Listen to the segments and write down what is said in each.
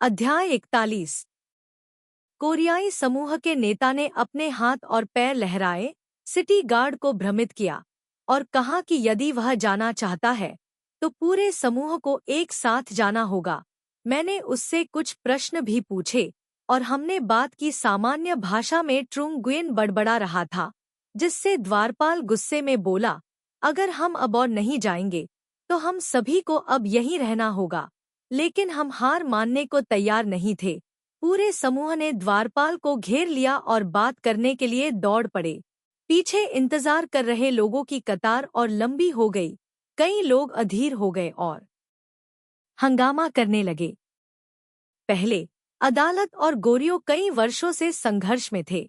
अध्याय 41। कोरियाई समूह के नेता ने अपने हाथ और पैर लहराए, सिटी गार्ड को भ्रमित किया और कहा कि यदि वह जाना चाहता है तो पूरे समूह को एक साथ जाना होगा। मैंने उससे कुछ प्रश्न भी पूछे और हमने बात की। सामान्य भाषा में ट्रुंग गुयेन बड़बड़ा रहा था, जिससे द्वारपाल गुस्से में बोला, अगर हम अब और नहीं जाएंगे तो हम सभी को अब यहीं रहना होगा। लेकिन हम हार मानने को तैयार नहीं थे। पूरे समूह ने द्वारपाल को घेर लिया और बात करने के लिए दौड़ पड़े। पीछे इंतजार कर रहे लोगों की कतार और लंबी हो गई। कई लोग अधीर हो गए और हंगामा करने लगे। पहले अदालत और गोरियो कई वर्षों से संघर्ष में थे।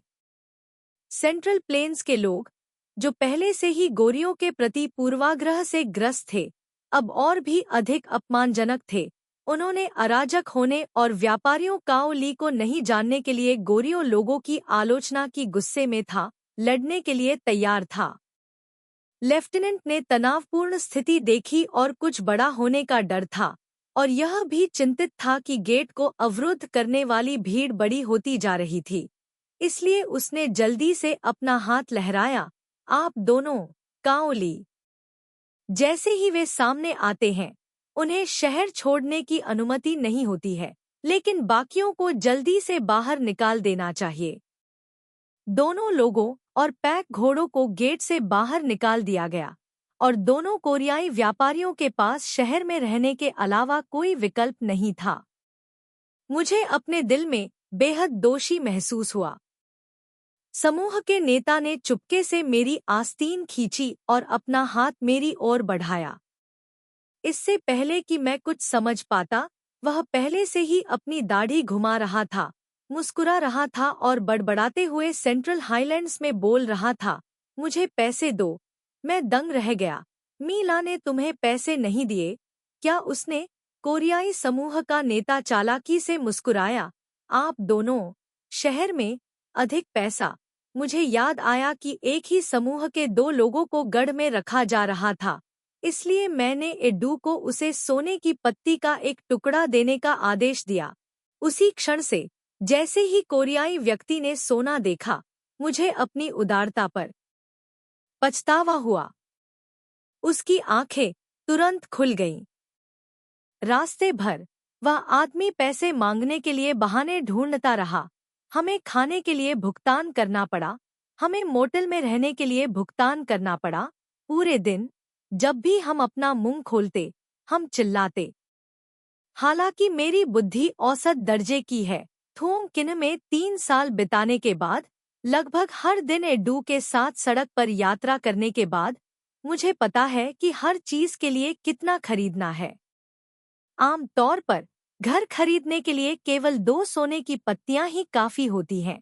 सेंट्रल प्लेन्स के लोग, जो पहले से ही गोरियों के प्रति पूर्वाग्रह से ग्रस्त थे, अब और भी अधिक अपमानजनक थे। उन्होंने अराजक होने और व्यापारियों काओ ली को नहीं जानने के लिए गोरियों लोगों की आलोचना की। गुस्से में था, लड़ने के लिए तैयार था। लेफ्टिनेंट ने तनावपूर्ण स्थिति देखी और कुछ बड़ा होने का डर था, और यह भी चिंतित था कि गेट को अवरुद्ध करने वाली भीड़ बड़ी होती जा रही थी। इसलिए उसने जल्दी से अपना हाथ लहराया। आप दोनों, काओ ली। जैसे ही वे सामने आते हैं, उन्हें शहर छोड़ने की अनुमति नहीं होती है, लेकिन बाकियों को जल्दी से बाहर निकाल देना चाहिए। दोनों लोगों और पैक घोड़ों को गेट से बाहर निकाल दिया गया, और दोनों कोरियाई व्यापारियों के पास शहर में रहने के अलावा कोई विकल्प नहीं था। मुझे अपने दिल में बेहद दोषी महसूस हुआ। समूह के नेता ने चुपके से मेरी आस्तीन खींची और अपना हाथ मेरी ओर बढ़ाया। इससे पहले कि मैं कुछ समझ पाता, वह पहले से ही अपनी दाढ़ी घुमा रहा था, मुस्कुरा रहा था और बड़बड़ाते हुए सेंट्रल हाईलैंड्स में बोल रहा था, मुझे पैसे दो। मैं दंग रह गया। मीला ने तुम्हें पैसे नहीं दिए क्या? उसने कोरियाई समूह का नेता चालाकी से मुस्कुराया। आप दोनों, शहर में अधिक पैसा। मुझे याद आया कि एक ही समूह के दो लोगों को गढ़ में रखा जा रहा था, इसलिए मैंने एडू को उसे सोने की पत्ती का एक टुकड़ा देने का आदेश दिया। उसी क्षण से, जैसे ही कोरियाई व्यक्ति ने सोना देखा, मुझे अपनी उदारता पर पछतावा हुआ। उसकी आंखें तुरंत खुल गईं। रास्ते भर वह आदमी पैसे मांगने के लिए बहाने ढूंढता रहा। हमें खाने के लिए भुगतान करना पड़ा, हमें मोटल में रहने के लिए भुगतान करना पड़ा। पूरे दिन जब भी हम अपना मुंह खोलते, हम चिल्लाते। हालांकि मेरी बुद्धि औसत दर्जे की है। थोंग किन में 3 साल बिताने के बाद, लगभग हर दिन एडू के साथ सड़क पर यात्रा करने के बाद, मुझे पता है कि हर चीज के लिए कितना खरीदना है। आम तौर पर घर खरीदने के लिए केवल 2 सोने की पत्तियां ही काफी होती हैं।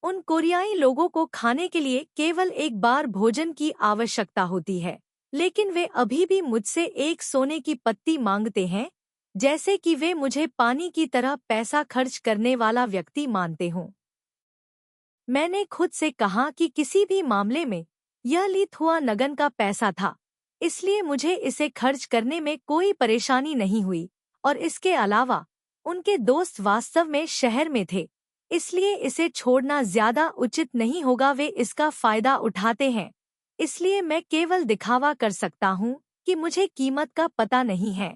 उन कोरियाई लोगों को खाने के लिए केवल एक बार भोजन की आवश्यकता होती है, लेकिन वे अभी भी मुझसे एक सोने की पत्ती मांगते हैं, जैसे कि वे मुझे पानी की तरह पैसा खर्च करने वाला व्यक्ति मानते हों। मैंने खुद से कहा कि किसी भी मामले में यह ली थुआ नगन का पैसा था, इसलिए मुझे इसे खर्च करने में कोई परेशानी नहीं हुई, और इसके अलावा उनके दोस्त वास्तव में शहर में थे, इसलिए इसे छोड़ना ज्यादा उचित नहीं होगा। वे इसका फायदा उठाते हैं, इसलिए मैं केवल दिखावा कर सकता हूँ कि मुझे कीमत का पता नहीं है।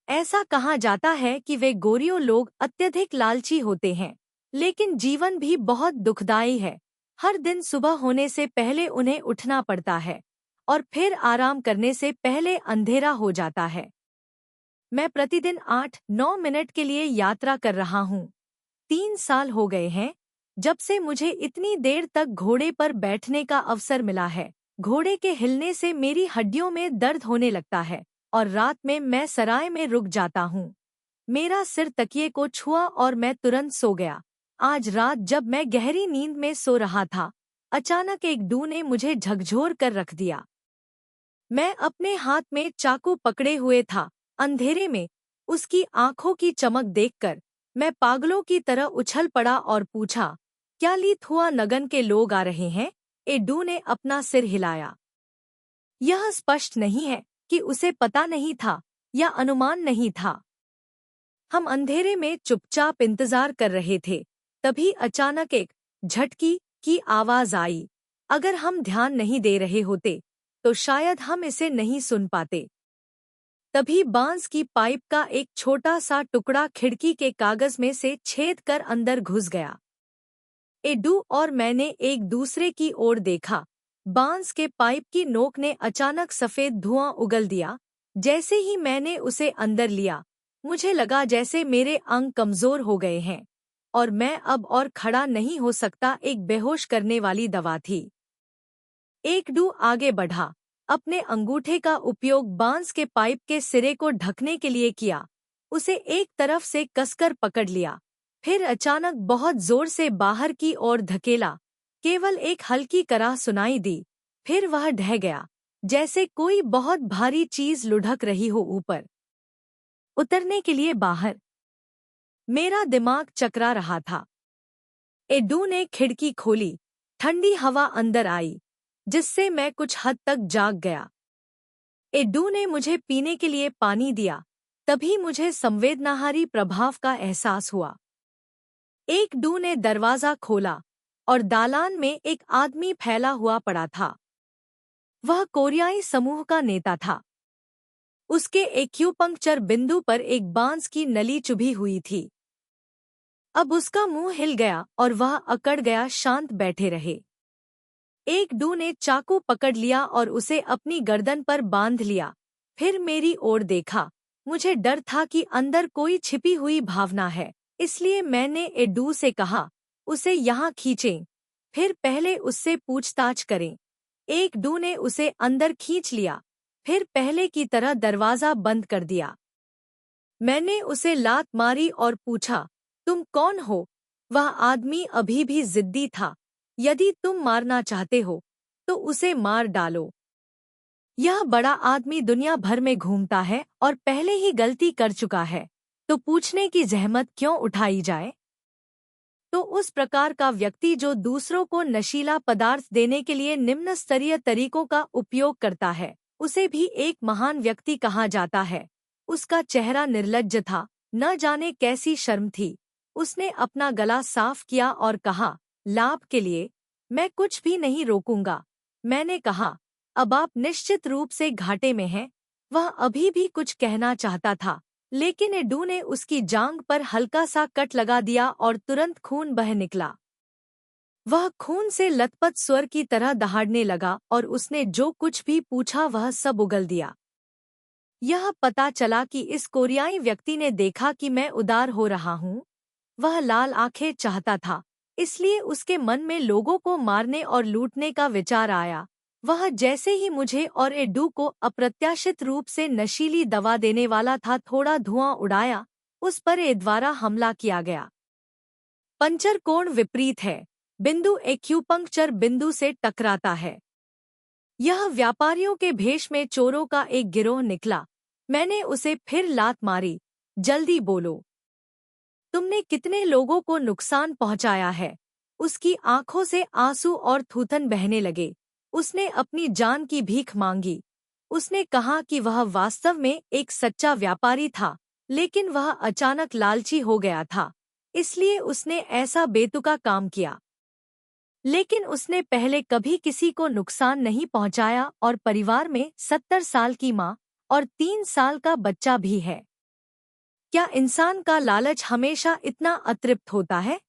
ऐसा कहा जाता है कि वे गोरियों लोग अत्यधिक लालची होते हैं, लेकिन जीवन भी बहुत दुखदायी है। हर दिन सुबह होने से पहले उन्हें उठना पड़ता है, और फिर आराम करने से पहले अंधेरा हो जाता है। मैं प्रतिदिन 8-9 मिनट के लिए यात्रा कर रहा हूँ। 3 साल हो गए हैं जब से मुझे इतनी देर तक घोड़े पर बैठने का अवसर मिला है। घोड़े के हिलने से मेरी हड्डियों में दर्द होने लगता है, और रात में मैं सराय में रुक जाता हूँ। मेरा सिर तकिए को छुआ और मैं तुरंत सो गया। आज रात जब मैं गहरी नींद में सो रहा था, अचानक एक डू ने मुझे झकझोर कर रख दिया। मैं अपने हाथ में चाकू पकड़े हुए था। अंधेरे में उसकी आंखों की चमक देखकर मैं पागलों की तरह उछल पड़ा और पूछा, क्या ली थुआ नगन के लोग आ रहे हैं? एडू ने अपना सिर हिलाया। यह स्पष्ट नहीं है कि उसे पता नहीं था या अनुमान नहीं था। हम अंधेरे में चुपचाप इंतजार कर रहे थे। तभी अचानक एक झटकी की आवाज आई। अगर हम ध्यान नहीं दे रहे होते तो शायद हम इसे नहीं सुन पाते। तभी बांस की पाइप का एक छोटा सा टुकड़ा खिड़की के कागज में से छेद कर अंदर घुस गया। एडू और मैंने एक दूसरे की ओर देखा। बांस के पाइप की नोक ने अचानक सफेद धुआं उगल दिया। जैसे ही मैंने उसे अंदर लिया, मुझे लगा जैसे मेरे अंग कमजोर हो गए हैं और मैं अब और खड़ा नहीं हो सकता। एक बेहोश करने वाली दवा थी। एकडू आगे बढ़ा, अपने अंगूठे का उपयोग बांस के पाइप के सिरे को ढकने के लिए किया। उसे एक तरफ से कसकर पकड़ लिया, फिर अचानक बहुत जोर से बाहर की ओर धकेला। केवल एक हल्की कराह सुनाई दी, फिर वह ढह गया, जैसे कोई बहुत भारी चीज लुढ़क रही हो ऊपर। उतरने के लिए बाहर। मेरा दिमाग चकरा रहा था। एडू ने खिड़की खोली, ठंडी हवा अंदर आई, जिससे मैं कुछ हद तक जाग गया। एडू ने मुझे पीने के लिए पानी दिया। तभी मुझे संवेदनाहारी प्रभाव का एहसास हुआ। एकडू ने दरवाजा खोला और दालान में एक आदमी फैला हुआ पड़ा था। वह कोरियाई समूह का नेता था। उसके एक्यूपंक्चर बिंदु पर एक बांस की नली चुभी हुई थी। अब उसका मुंह हिल गया और वह अकड़ गया। शांत बैठे रहे। एकडू ने चाकू पकड़ लिया और उसे अपनी गर्दन पर बांध लिया। फिर मेरी ओर देखा। मुझे डर था कि अंदर कोई छिपी हुई भावना है, इसलिए मैंने एडू से कहा, उसे यहाँ खींचें, फिर पहले उससे पूछताछ करें। एकडू ने उसे अंदर खींच लिया, फिर पहले की तरह दरवाजा बंद कर दिया। मैंने उसे लात मारी और पूछा, तुम कौन हो? वह आदमी अभी भी जिद्दी था। यदि तुम मारना चाहते हो तो उसे मार डालो। यह बड़ा आदमी दुनिया भर में घूमता है और पहले ही गलती कर चुका है, तो पूछने की जहमत क्यों उठाई जाए? तो उस प्रकार का व्यक्ति जो दूसरों को नशीला पदार्थ देने के लिए निम्न स्तरीय तरीकों का उपयोग करता है, उसे भी एक महान व्यक्ति कहा जाता है। उसका चेहरा निर्लज्ज था, न जाने कैसी शर्म थी। उसने अपना गला साफ किया और कहा, लाभ के लिए मैं कुछ भी नहीं रोकूंगा। मैंने कहा, अब आप निश्चित रूप से घाटे में हैं। वह अभी भी कुछ कहना चाहता था, लेकिन एडू ने उसकी जांघ पर हल्का सा कट लगा दिया और तुरंत खून बह निकला। वह खून से लथपथ स्वर की तरह दहाड़ने लगा और उसने जो कुछ भी पूछा वह सब उगल दिया। यह पता चला कि इस कोरियाई व्यक्ति ने देखा कि मैं उदार हो रहा हूँ। वह लाल आंखें चाहता था, इसलिए उसके मन में लोगों को मारने और लूटने का विचार आया। वह जैसे ही मुझे और एडू को अप्रत्याशित रूप से नशीली दवा देने वाला था, थोड़ा धुआं उड़ाया, उस पर ए द्वारा हमला किया गया। पंचर कोण विपरीत है। बिंदु एक्यूपंक्चर बिंदु से टकराता है। यह व्यापारियों के भेष में चोरों का एक गिरोह निकला। मैंने उसे फिर लात मारी। जल्दी बोलो, तुमने कितने लोगों को नुकसान पहुंचाया है? उसकी आंखों से आंसू और थूथन बहने लगे। उसने अपनी जान की भीख मांगी। उसने कहा कि वह वास्तव में एक सच्चा व्यापारी था, लेकिन वह अचानक लालची हो गया था, इसलिए उसने ऐसा बेतुका काम किया। लेकिन उसने पहले कभी किसी को नुकसान नहीं पहुंचाया और परिवार में 70 साल की माँ और 3 साल का बच्चा भी है। क्या इंसान का लालच हमेशा इतना अतृप्त होता है?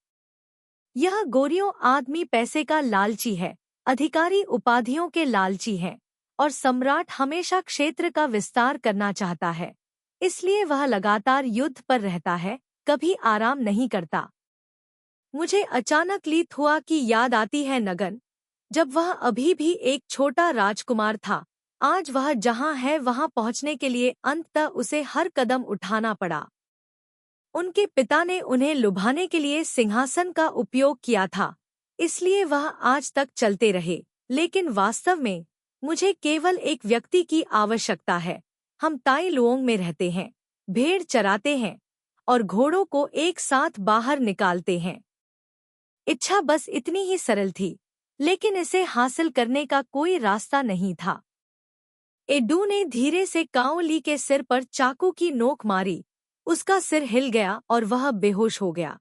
यह गोरियों आदमी पैसे का लालची है, अधिकारी उपाधियों के लालची हैं, और सम्राट हमेशा क्षेत्र का विस्तार करना चाहता है। इसलिए वह लगातार युद्ध पर रहता है, कभी आराम नहीं करता। मुझे अचानक लीत हुआ कि याद आती है नगन, जब वह अभी भी एक छोटा राजकुमार था। आज वह जहाँ है वहाँ पहुँचने के लिए अंततः उसे हर कदम उठाना पड़ा। उनके पिता ने उन्हें लुभाने के लिए सिंहासन का उपयोग किया था, इसलिए वह आज तक चलते रहे। लेकिन वास्तव में मुझे केवल एक व्यक्ति की आवश्यकता है। हम ताई लुओंग में रहते हैं, भेड़ चराते हैं और घोड़ों को एक साथ बाहर निकालते हैं। इच्छा बस इतनी ही सरल थी, लेकिन इसे हासिल करने का कोई रास्ता नहीं था। एडू ने धीरे से काओ ली के सिर पर चाकू की नोक मारी। उसका सिर हिल गया और वह बेहोश हो गया।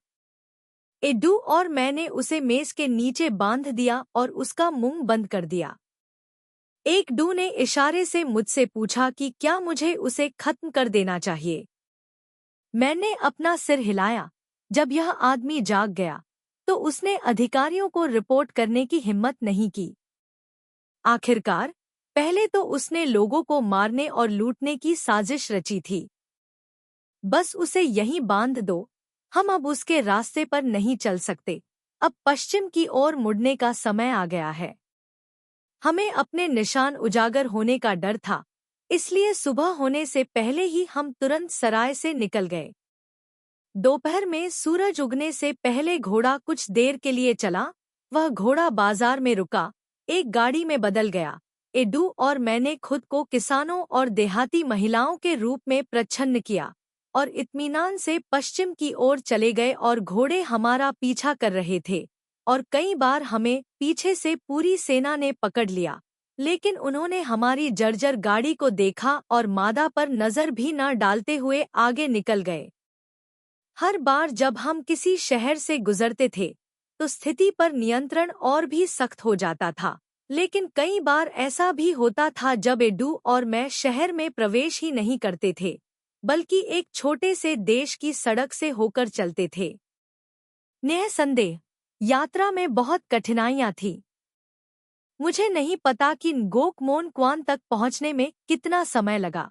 एडू और मैंने उसे मेज के नीचे बांध दिया और उसका मुंह बंद कर दिया। एक डू ने इशारे से मुझसे पूछा कि क्या मुझे उसे खत्म कर देना चाहिए। मैंने अपना सिर हिलाया। जब यह आदमी जाग गया तो उसने अधिकारियों को रिपोर्ट करने की हिम्मत नहीं की। आखिरकार पहले तो उसने लोगों को मारने और लूटने की साजिश रची थी। बस उसे यहीं बांध दो, हम अब उसके रास्ते पर नहीं चल सकते। अब पश्चिम की ओर मुड़ने का समय आ गया है। हमें अपने निशान उजागर होने का डर था, इसलिए सुबह होने से पहले ही हम तुरंत सराय से निकल गए। दोपहर में सूरज उगने से पहले घोड़ा कुछ देर के लिए चला। वह घोड़ा बाजार में रुका, एक गाड़ी में बदल गया। एडू और मैंने खुद को किसानों और देहाती महिलाओं के रूप में प्रच्छन्न किया और इत्मीनान से पश्चिम की ओर चले गए और घोड़े हमारा पीछा कर रहे थे और कई बार हमें पीछे से पूरी सेना ने पकड़ लिया, लेकिन उन्होंने हमारी जर्जर गाड़ी को देखा और मादा पर नजर भी न डालते हुए आगे निकल गए। हर बार जब हम किसी शहर से गुजरते थे तो स्थिति पर नियंत्रण और भी सख्त हो जाता था, लेकिन कई बार ऐसा भी होता था जब एडू और मैं शहर में प्रवेश ही नहीं करते थे, बल्कि एक छोटे से देश की सड़क से होकर चलते थे। निःसंदेह यात्रा में बहुत कठिनाइयां थीं। मुझे नहीं पता कि ngok mon क्वान तक पहुंचने में कितना समय लगा।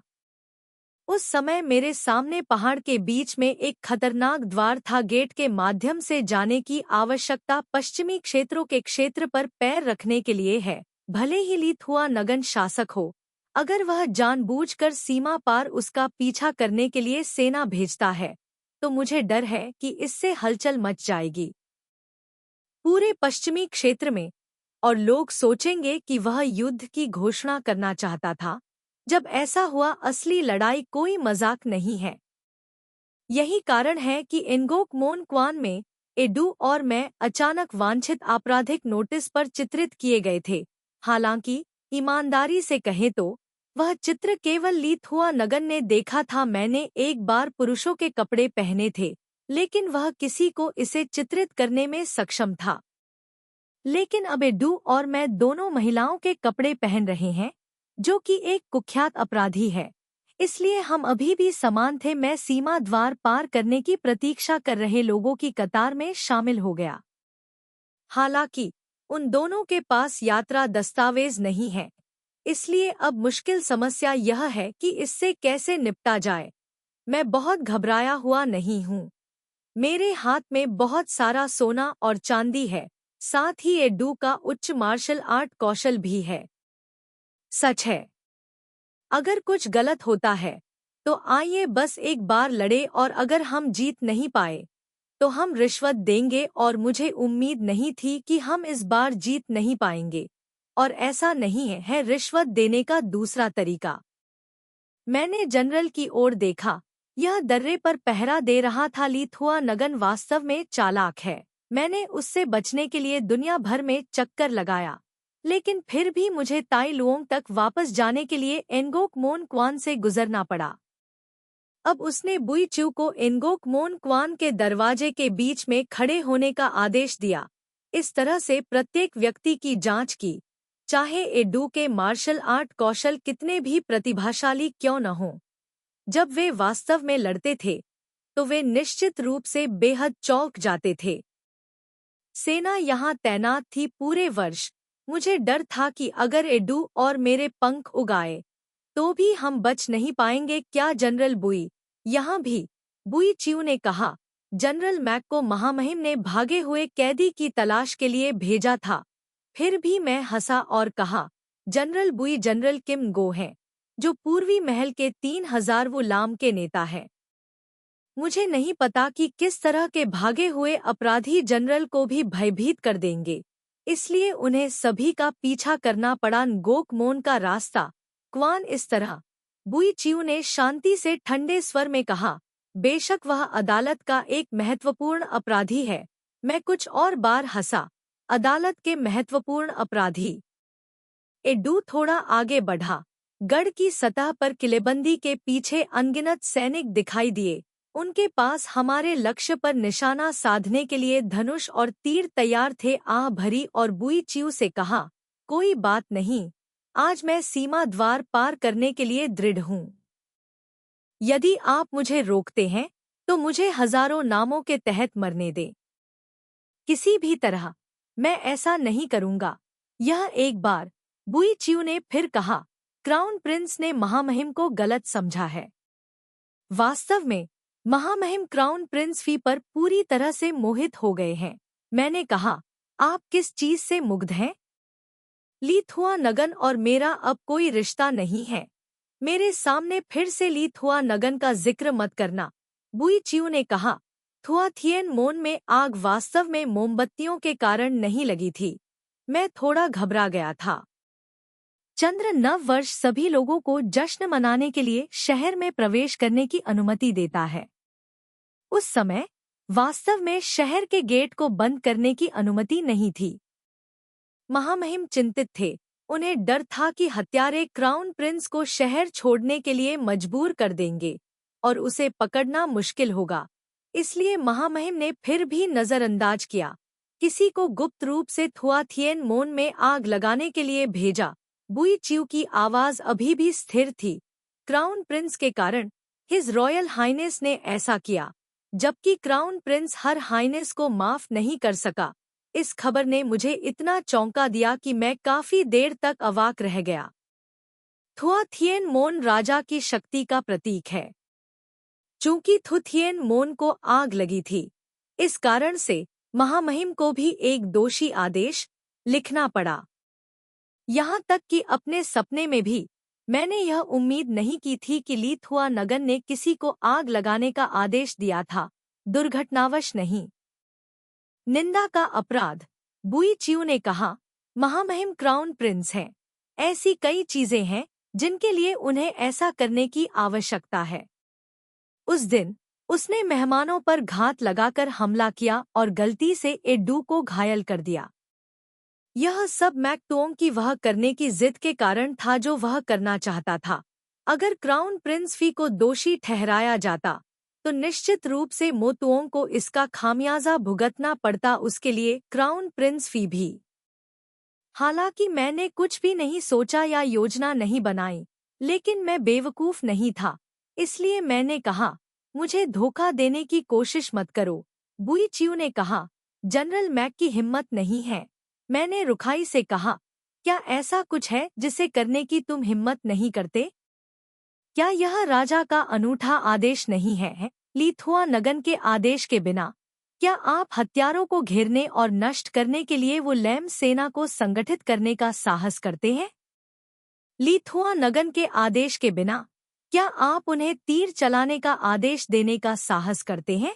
उस समय मेरे सामने पहाड़ के बीच में एक खतरनाक द्वार था। गेट के माध्यम से जाने की आवश्यकता पश्चिमी क्षेत्रों के क्षेत्र पर पैर रखने के लिए है, भले ही लिथुआ नगन शासक हो। अगर वह जानबूझकर सीमा पार उसका पीछा करने के लिए सेना भेजता है तो मुझे डर है कि इससे हलचल मच जाएगी पूरे पश्चिमी क्षेत्र में, और लोग सोचेंगे कि वह युद्ध की घोषणा करना चाहता था। जब ऐसा हुआ, असली लड़ाई कोई मजाक नहीं है। यही कारण है कि ngok mon क्वान में एडू और मैं अचानक वांछित आपराधिक नोटिस पर चित्रित किए गए थे। हालांकि ईमानदारी से कहें तो वह चित्र केवल लिथुआ नगन ने देखा था। मैंने एक बार पुरुषों के कपड़े पहने थे, लेकिन वह किसी को इसे चित्रित करने में सक्षम था। लेकिन अब एडू और मैं दोनों महिलाओं के कपड़े पहन रहे हैं, जो कि एक कुख्यात अपराधी है, इसलिए हम अभी भी समान थे। मैं सीमा द्वार पार करने की प्रतीक्षा कर रहे लोगों की कतार में शामिल हो गया। हालांकि उन दोनों के पास यात्रा दस्तावेज नहीं है, इसलिए अब मुश्किल समस्या यह है कि इससे कैसे निपटा जाए। मैं बहुत घबराया हुआ नहीं हूँ। मेरे हाथ में बहुत सारा सोना और चांदी है, साथ ही एडू का उच्च मार्शल आर्ट कौशल भी है। सच है, अगर कुछ गलत होता है तो आइए बस एक बार लड़े, और अगर हम जीत नहीं पाए तो हम रिश्वत देंगे। और मुझे उम्मीद नहीं थी कि हम इस बार जीत नहीं पाएंगे, और ऐसा नहीं है रिश्वत देने का दूसरा तरीका। मैंने जनरल की ओर देखा, यह दर्रे पर पहरा दे रहा था। लिथुआ नगन वास्तव में चालाक है। मैंने उससे बचने के लिए दुनिया भर में चक्कर लगाया, लेकिन फिर भी मुझे ताई लुओंग तक वापस जाने के लिए ngok mon क्वान से गुजरना पड़ा। अब उसने बुई चू को ngok mon क्वान के दरवाजे के बीच में खड़े होने का आदेश दिया। इस तरह से प्रत्येक व्यक्ति की जांच की, चाहे एडू के मार्शल आर्ट कौशल कितने भी प्रतिभाशाली क्यों न हों। जब वे वास्तव में लड़ते थे तो वे निश्चित रूप से बेहद चौंक जाते थे। सेना यहाँ तैनात थी पूरे वर्ष। मुझे डर था कि अगर एडू और मेरे पंख उगाए तो भी हम बच नहीं पाएंगे। क्या जनरल बुई यहाँ भी? बुई च्यू ने कहा। जनरल मैक को महामहिम ने भागे हुए कैदी की तलाश के लिए भेजा था। फिर भी मैं हंसा और कहा, जनरल बुई जनरल किम गो हैं, जो पूर्वी महल के 3000 लाम के नेता है। मुझे नहीं पता कि किस तरह के भागे हुए अपराधी जनरल को भी भयभीत कर देंगे, इसलिए उन्हें सभी का पीछा करना पड़ा। ngok mon का रास्ता क्वान इस तरह। बुई च्यू ने शांति से ठंडे स्वर में कहा, बेशक वह अदालत का एक महत्वपूर्ण अपराधी है। मैं कुछ और बार हंसा। अदालत के महत्वपूर्ण अपराधी? एडू थोड़ा आगे बढ़ा। गढ़ की सतह पर किलेबंदी के पीछे अनगिनत सैनिक दिखाई दिए। उनके पास हमारे लक्ष्य पर निशाना साधने के लिए धनुष और तीर तैयार थे। आह भरी और बुई चिऊ से कहा, कोई बात नहीं, आज मैं सीमा द्वार पार करने के लिए दृढ़ हूँ। यदि आप मुझे रोकते हैं तो मुझे हजारों नामों के तहत मरने दें। किसी भी तरह मैं ऐसा नहीं करूंगा। यह एक बार बुई चिऊ ने फिर कहा, क्राउन प्रिंस ने महामहिम को गलत समझा है। वास्तव में महामहिम क्राउन प्रिंस फी पर पूरी तरह से मोहित हो गए हैं। मैंने कहा, आप किस चीज से मुग्ध हैं? ली थुआ नगन और मेरा अब कोई रिश्ता नहीं है। मेरे सामने फिर से ली थुआ नगन का जिक्र मत करना। बुई चिऊ ने कहा, थुआ थिएन मोन में आग वास्तव में मोमबत्तियों के कारण नहीं लगी थी। मैं थोड़ा घबरा गया था। चंद्र नव वर्ष सभी लोगों को जश्न मनाने के लिए शहर में प्रवेश करने की अनुमति देता है। उस समय वास्तव में शहर के गेट को बंद करने की अनुमति नहीं थी। महामहिम चिंतित थे। उन्हें डर था कि हत्यारे क्राउन प्रिंस को शहर छोड़ने के लिए मजबूर कर देंगे और उसे पकड़ना मुश्किल होगा। इसलिए महामहिम ने फिर भी नजरअंदाज किया। किसी को गुप्त रूप से थुआ थिएन मोन में आग लगाने के लिए भेजा। बुई चिऊ की आवाज अभी भी स्थिर थी। क्राउन प्रिंस के कारण हिज रॉयल हाइनेस ने ऐसा किया, जबकि क्राउन प्रिंस हर हाइनेस को माफ नहीं कर सका। इस खबर ने मुझे इतना चौंका दिया कि मैं काफी देर तक अवाक रह गया। थुआ थिएन मोन राजा की शक्ति का प्रतीक है। चूंकि थु थिएन मोन को आग लगी थी, इस कारण से महामहिम को भी एक दोषी आदेश लिखना पड़ा। यहाँ तक कि अपने सपने में भी मैंने यह उम्मीद नहीं की थी कि ली थुआ नगन ने किसी को आग लगाने का आदेश दिया था, दुर्घटनावश नहीं। निंदा का अपराध, बुई चिऊ ने कहा, महामहिम क्राउन प्रिंस हैं। ऐसी कई चीजें हैं जिनके लिए उन्हें ऐसा करने की आवश्यकता है। उस दिन उसने मेहमानों पर घात लगाकर हमला किया और गलती से एडू को घायल कर दिया। यह सब मैकतुओंग की वह करने की जिद के कारण था जो वह करना चाहता था। अगर क्राउन प्रिंस फी को दोषी ठहराया जाता तो निश्चित रूप से मोतुओंग को इसका खामियाजा भुगतना पड़ता, उसके लिए क्राउन प्रिंस फी भी। हालांकि मैंने कुछ भी नहीं सोचा या योजना नहीं बनाई, लेकिन मैं बेवकूफ नहीं था। इसलिए मैंने कहा, मुझे धोखा देने की कोशिश मत करो। बुई चिऊ ने कहा, जनरल मैक की हिम्मत नहीं है। मैंने रुखाई से कहा, क्या ऐसा कुछ है जिसे करने की तुम हिम्मत नहीं करते? क्या यह राजा का अनूठा आदेश नहीं है? ली थुआ नगन के आदेश के बिना क्या आप हत्यारों को घेरने और नष्ट करने के लिए वो लैम सेना को संगठित करने का साहस करते हैं? ली थुआ नगन के आदेश के बिना क्या आप उन्हें तीर चलाने का आदेश देने का साहस करते हैं?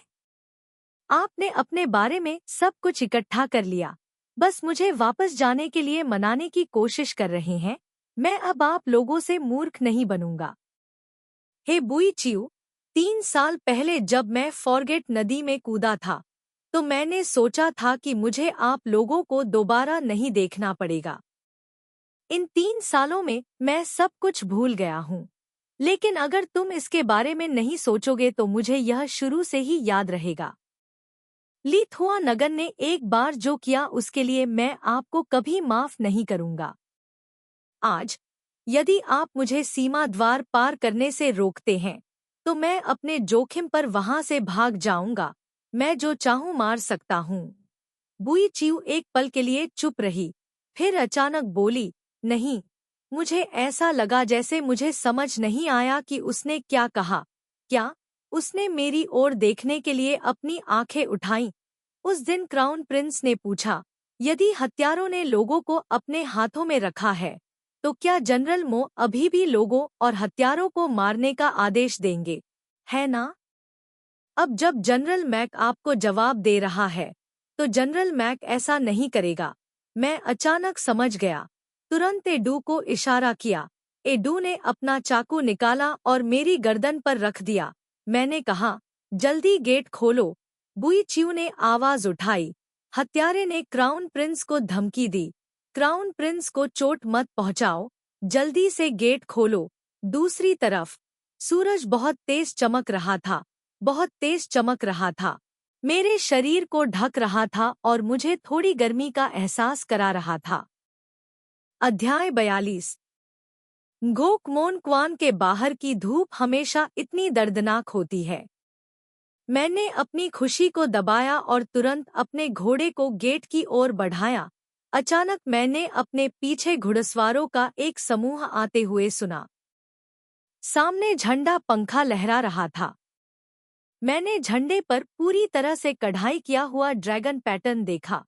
आपने अपने बारे में सब कुछ इकट्ठा कर लिया, बस मुझे वापस जाने के लिए मनाने की कोशिश कर रहे हैं। मैं अब आप लोगों से मूर्ख नहीं बनूंगा। हे बुई चिऊ, 3 साल पहले जब मैं फॉरगेट नदी में कूदा था तो मैंने सोचा था कि मुझे आप लोगों को दोबारा नहीं देखना पड़ेगा। इन 3 सालों में मैं सब कुछ भूल गया हूँ, लेकिन अगर तुम इसके बारे में नहीं सोचोगे तो मुझे यह शुरू से ही याद रहेगा। ली थुआ नगन ने एक बार जो किया उसके लिए मैं आपको कभी माफ नहीं करूंगा। आज यदि आप मुझे सीमा द्वार पार करने से रोकते हैं तो मैं अपने जोखिम पर वहां से भाग जाऊंगा। मैं जो चाहूं मार सकता हूं। बुई चिऊ एक पल के लिए चुप रही, फिर अचानक बोली, नहीं। मुझे ऐसा लगा जैसे मुझे समझ नहीं आया कि उसने क्या कहा। क्या? उसने मेरी ओर देखने के लिए अपनी आंखें उठाईं। उस दिन क्राउन प्रिंस ने पूछा, यदि हत्यारों ने लोगों को अपने हाथों में रखा है तो क्या जनरल मो अभी भी लोगों और हत्यारों को मारने का आदेश देंगे, है ना? अब जब जनरल मैक आपको जवाब दे रहा है तो जनरल मैक ऐसा नहीं करेगा। मैं अचानक समझ गया। तुरंत एडू को इशारा किया। एडू ने अपना चाकू निकाला और मेरी गर्दन पर रख दिया। मैंने कहा, जल्दी गेट खोलो। बुई चिऊ ने आवाज उठाई। हत्यारे ने क्राउन प्रिंस को धमकी दी, क्राउन प्रिंस को चोट मत पहुंचाओ, जल्दी से गेट खोलो। दूसरी तरफ सूरज बहुत तेज चमक रहा था। बहुत तेज चमक रहा था। मेरे शरीर को ढक रहा था और मुझे थोड़ी गर्मी का एहसास करा रहा था। अध्याय 42। घोकमोन क्वान के बाहर की धूप हमेशा इतनी दर्दनाक होती है। मैंने अपनी खुशी को दबाया और तुरंत अपने घोड़े को गेट की ओर बढ़ाया। अचानक मैंने अपने पीछे घुड़सवारों का एक समूह आते हुए सुना। सामने झंडा पंखा लहरा रहा था। मैंने झंडे पर पूरी तरह से कढ़ाई किया हुआ ड्रैगन पैटर्न देखा।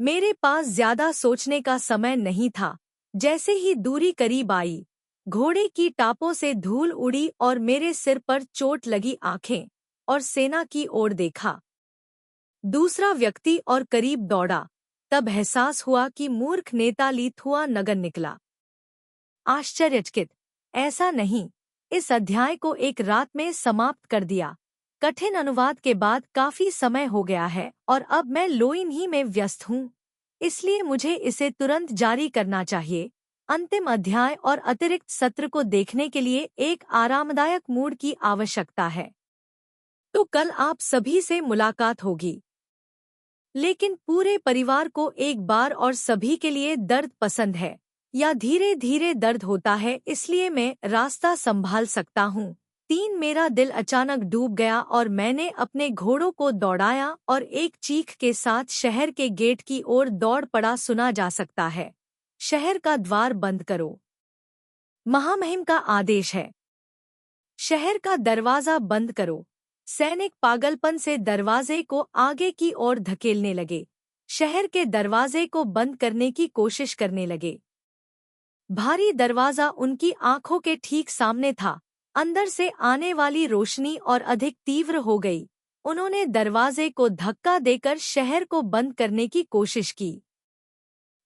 मेरे पास ज्यादा सोचने का समय नहीं था। जैसे ही दूरी करीब आई, घोड़े की टापों से धूल उड़ी और मेरे सिर पर चोट लगी आंखें और सेना की ओर देखा। दूसरा व्यक्ति और करीब दौड़ा, तब एहसास हुआ कि मूर्ख नेता ली थुआ नगन निकला। आश्चर्यचकित, ऐसा नहीं। इस अध्याय को एक रात में समाप्त कर दिया। कठिन अनुवाद के बाद काफी समय हो गया है और अब मैं लोइन ही में व्यस्त हूँ, इसलिए मुझे इसे तुरंत जारी करना चाहिए। अंतिम अध्याय और अतिरिक्त सत्र को देखने के लिए एक आरामदायक मूड की आवश्यकता है। तो कल आप सभी से मुलाकात होगी, लेकिन पूरे परिवार को एक बार और सभी के लिए दर्द पसंद है या धीरे धीरे दर्द होता है, इसलिए मैं रास्ता संभाल सकता हूँ। 3 मेरा दिल अचानक डूब गया और मैंने अपने घोड़ों को दौड़ाया और एक चीख के साथ शहर के गेट की ओर दौड़ पड़ा। सुना जा सकता है, शहर का द्वार बंद करो। महामहिम का आदेश है। शहर का दरवाजा बंद करो। सैनिक पागलपन से दरवाजे को आगे की ओर धकेलने लगे। शहर के दरवाजे को बंद करने की कोशिश करने लगे। भारी दरवाजा उनकी आंखों के ठीक सामने था। अंदर से आने वाली रोशनी और अधिक तीव्र हो गई। उन्होंने दरवाजे को धक्का देकर शहर को बंद करने की कोशिश की।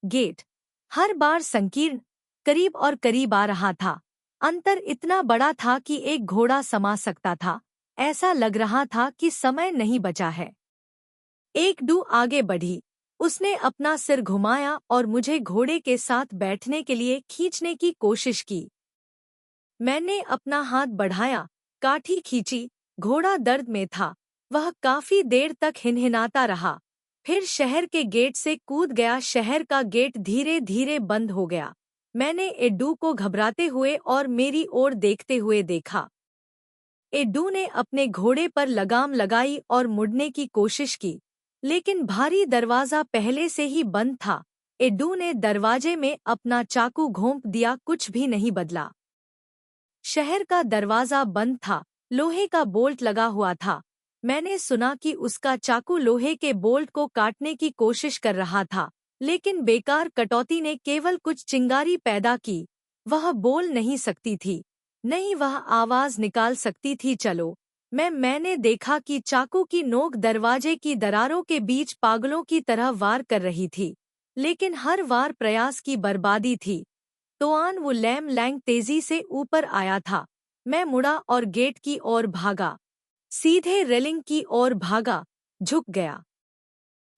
गेट हर बार संकीर्ण, करीब और करीब आ रहा था। अंतर इतना बड़ा था कि एक घोड़ा समा सकता था। ऐसा लग रहा था कि समय नहीं बचा है। एक डू आगे बढ़ी। उसने अपना सिर घुमाया और मुझे घोड़े के साथ बैठने के लिए खींचने की कोशिश की। मैंने अपना हाथ बढ़ाया, काठी खींची। घोड़ा दर्द में था। वह काफी देर तक हिनहिनाता रहा, फिर शहर के गेट से कूद गया। शहर का गेट धीरे धीरे बंद हो गया। मैंने एड्डू को घबराते हुए और मेरी ओर देखते हुए देखा। एड्डू ने अपने घोड़े पर लगाम लगाई और मुड़ने की कोशिश की, लेकिन भारी दरवाजा पहले से ही बंद था। एड्डू ने दरवाजे में अपना चाकू घोंप दिया, कुछ भी नहीं बदला। शहर का दरवाजा बंद था, लोहे का बोल्ट लगा हुआ था। मैंने सुना कि उसका चाकू लोहे के बोल्ट को काटने की कोशिश कर रहा था, लेकिन बेकार कटौती ने केवल कुछ चिंगारी पैदा की। वह बोल नहीं सकती थी, नहीं वह आवाज निकाल सकती थी। चलो, मैंने देखा कि चाकू की नोक दरवाजे की दरारों के बीच पागलों की तरह वार कर रही थी, लेकिन हर वार प्रयास की बर्बादी थी। तोआन वो लैम लैंग तेजी से ऊपर आया था। मैं मुड़ा और गेट की ओर भागा, सीधे रेलिंग की ओर भागा, झुक गया।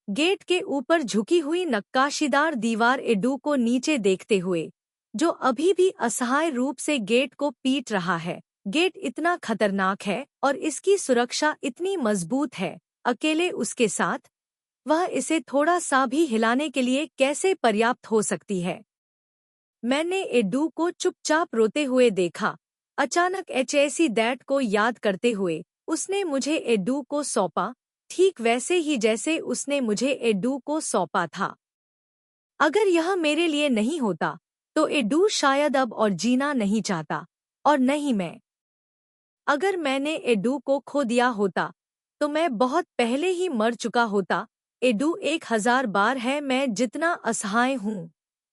गेट के ऊपर झुकी हुई नक्काशीदार दीवार एड्डू को नीचे देखते हुए, जो अभी भी असहाय रूप से गेट को पीट रहा है। गेट इतना खतरनाक है और इसकी सुरक्षा इतनी मजबूत है, अकेले उसके साथ वह इसे थोड़ा सा भी हिलाने के लिए कैसे पर्याप्त हो सकती है। मैंने एड्डू को चुपचाप रोते हुए देखा। अचानक एचएसी दैट को याद करते हुए उसने मुझे एड्डू को सौंपा, ठीक वैसे ही जैसे उसने मुझे एड्डू को सौंपा था। अगर यह मेरे लिए नहीं होता तो एड्डू शायद अब और जीना नहीं चाहता, और नहीं मैं। अगर मैंने एड्डू को खो दिया होता तो मैं बहुत पहले ही मर चुका होता। एड्डू 1000 बार है मैं जितना असहाय हूँ,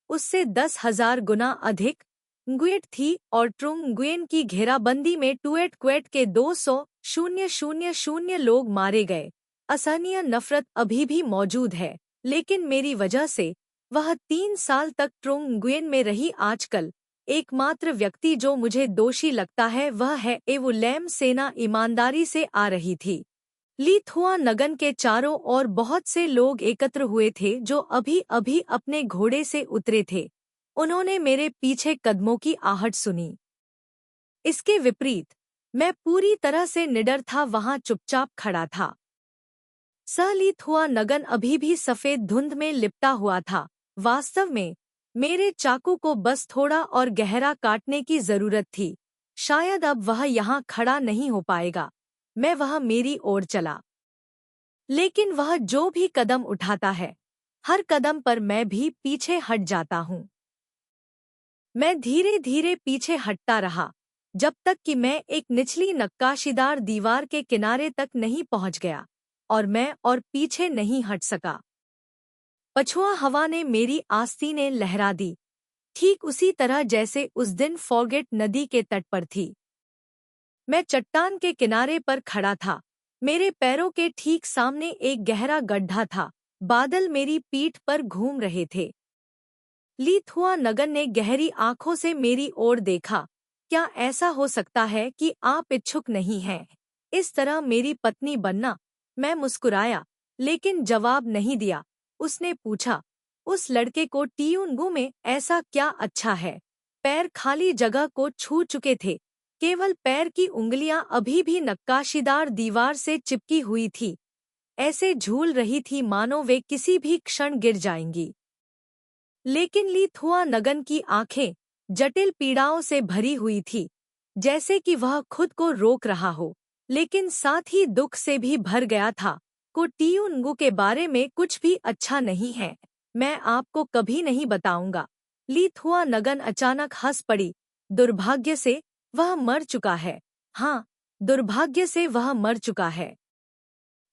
उससे 10,000 गुना अधिक। nguyen थी और ट्रुंग nguyen की घेराबंदी में टुएट क्वेट के 200,000 लोग मारे गए। असहनीय नफरत अभी भी मौजूद है, लेकिन मेरी वजह से वह 3 साल तक ट्रुंग nguyen में रही। आजकल एकमात्र व्यक्ति जो मुझे दोषी लगता है वह है एवुलैम। सेना ईमानदारी से आ रही थी। ली थुआ नगन के चारों ओर बहुत से लोग एकत्र हुए थे जो अभी अभी अपने घोड़े से उतरे थे। उन्होंने मेरे पीछे कदमों की आहट सुनी। इसके विपरीत मैं पूरी तरह से निडर था, वहां चुपचाप खड़ा था। सलीथुआ नगन अभी भी सफेद धुंध में लिपटा हुआ था। वास्तव में मेरे चाकू को बस थोड़ा और गहरा काटने की जरूरत थी। शायद अब वह यहाँ खड़ा नहीं हो पाएगा। वह मेरी ओर चला, लेकिन वह जो भी कदम उठाता है, हर कदम पर मैं भी पीछे हट जाता हूँ। मैं धीरे धीरे पीछे हटता रहा, जब तक कि मैं एक निचली नक्काशीदार दीवार के किनारे तक नहीं पहुँच गया, और मैं और पीछे नहीं हट सका। पछुआ हवा ने मेरी आस्तीनें लहरा दी, ठीक उसी तरह जैसे उस दिन फॉगेट नदी के तट पर थी। मैं चट्टान के किनारे पर खड़ा था। मेरे पैरों के ठीक सामने एक गहरा गड्ढा था। बादल मेरी पीठ पर घूम रहे थे। लीथुआ नगन ने गहरी आंखों से मेरी ओर देखा। क्या ऐसा हो सकता है कि आप इच्छुक नहीं हैं इस तरह मेरी पत्नी बनना? मैं मुस्कुराया, लेकिन जवाब नहीं दिया। उसने पूछा, उस लड़के को टियुनगु में ऐसा क्या अच्छा है? पैर खाली जगह को छू चुके थे। केवल पैर की उंगलियां अभी भी नक्काशीदार दीवार से चिपकी हुई थी। ऐसे झूल रही थी मानो वे किसी भी क्षण गिर जाएंगी। लेकिन लीथुआ नगन की आंखें जटिल पीड़ाओं से भरी हुई थी, जैसे कि वह खुद को रोक रहा हो, लेकिन साथ ही दुख से भी भर गया था। को टियुनगु के बारे में कुछ भी अच्छा नहीं है। मैं आपको कभी नहीं बताऊंगा। लीथुआ नगन अचानक हंस पड़ी। दुर्भाग्य से वह मर चुका है। हाँ, दुर्भाग्य से वह मर चुका है।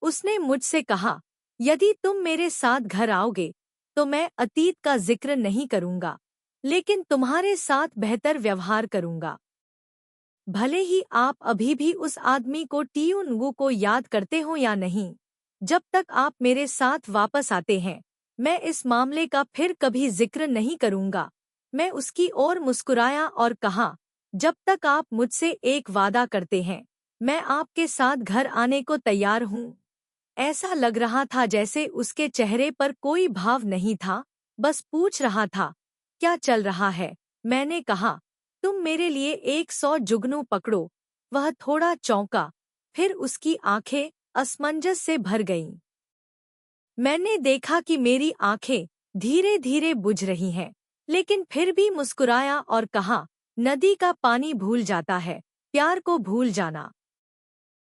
उसने मुझसे कहा, यदि तुम मेरे साथ घर आओगे तो मैं अतीत का जिक्र नहीं करूंगा, लेकिन तुम्हारे साथ बेहतर व्यवहार करूंगा। भले ही आप अभी भी उस आदमी को टियुनगु को याद करते हो या नहीं, जब तक आप मेरे साथ वापस आते हैं, मैं इस मामले का फिर कभी जिक्र नहीं करूंगा। मैं उसकी ओर मुस्कुराया और कहा, जब तक आप मुझसे एक वादा करते हैं, मैं आपके साथ घर आने को तैयार हूँ। ऐसा लग रहा था जैसे उसके चेहरे पर कोई भाव नहीं था, बस पूछ रहा था, क्या चल रहा है? मैंने कहा, तुम मेरे लिए 100 जुगनू पकड़ो। वह थोड़ा चौंका, फिर उसकी आंखें असमंजस से भर गईं। मैंने देखा कि मेरी आंखें धीरे धीरे बुझ रही हैं, लेकिन फिर भी मुस्कुराया और कहा, नदी का पानी भूल जाता है, प्यार को भूल जाना।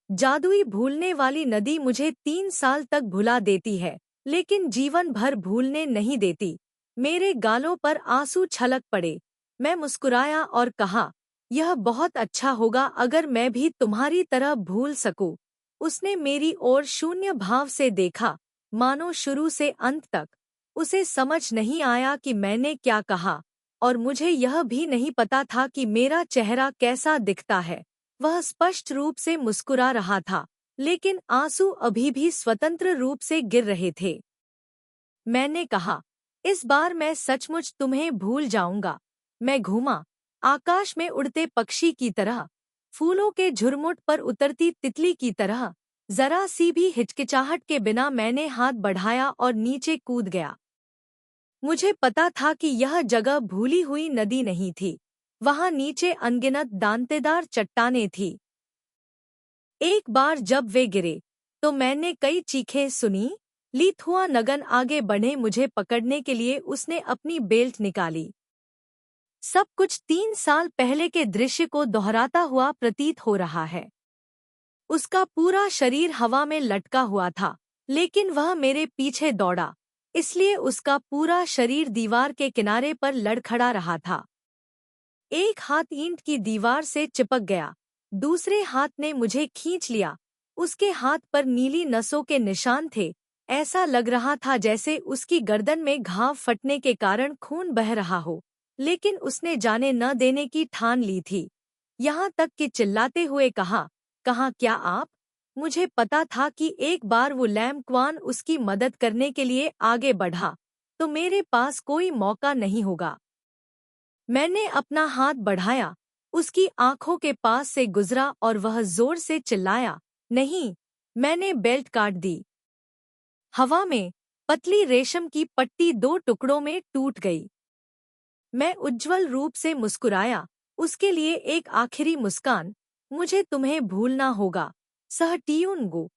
जादुई भूलने वाली नदी मुझे 3 साल तक भुला देती है, लेकिन जीवन भर भूलने नहीं देती। मेरे गालों पर आंसू छलक पड़े। मैं मुस्कुराया और कहा, यह बहुत अच्छा होगा अगर मैं भी तुम्हारी तरह भूल सकूं। उसने मेरी ओर शून्य भाव से देखा, मानो शुरू से अंत तक उसे समझ नहीं आया कि मैंने क्या कहा, और मुझे यह भी नहीं पता था कि मेरा चेहरा कैसा दिखता है। वह स्पष्ट रूप से मुस्कुरा रहा था, लेकिन आंसू अभी भी स्वतंत्र रूप से गिर रहे थे। मैंने कहा, इस बार मैं सचमुच तुम्हें भूल जाऊंगा। मैं घूमा, आकाश में उड़ते पक्षी की तरह, फूलों के झुरमुट पर उतरती तितली की तरह। जरा सी भी हिचकिचाहट के बिना मैंने हाथ बढ़ाया और नीचे कूद गया। मुझे पता था कि यह जगह भूली हुई नदी नहीं थी। वहां नीचे अनगिनत दांतेदार चट्टानें थीं। एक बार जब वे गिरे, तो मैंने कई चीखें सुनी। लीथुआ नगन आगे बढ़े, मुझे पकड़ने के लिए उसने अपनी बेल्ट निकाली। सब कुछ 3 साल पहले के दृश्य को दोहराता हुआ प्रतीत हो रहा है। उसका पूरा शरीर हवा में लटका हुआ था, लेकिन वह मेरे पीछे दौड़ा, इसलिए उसका पूरा शरीर दीवार के किनारे पर लड़खड़ा रहा था। एक हाथ ईंट की दीवार से चिपक गया, दूसरे हाथ ने मुझे खींच लिया। उसके हाथ पर नीली नसों के निशान थे। ऐसा लग रहा था जैसे उसकी गर्दन में घाव फटने के कारण खून बह रहा हो, लेकिन उसने जाने न देने की ठान ली थी। यहाँ तक कि चिल्लाते हुए कहा, कहाँ क्या आप? मुझे पता था कि एक बार वो लैम क्वान उसकी मदद करने के लिए आगे बढ़ा, तो मेरे पास कोई मौका नहीं होगा। मैंने अपना हाथ बढ़ाया, उसकी आंखों के पास से गुजरा और वह जोर से चिल्लाया, नहीं। मैंने बेल्ट काट दी। हवा में पतली रेशम की पट्टी 2 टुकड़ों में टूट गई। मैं उज्ज्वल रूप से मुस्कुराया, उसके लिए एक आखिरी मुस्कान, मुझे तुम्हें भूलना होगा, सह टियुनगु।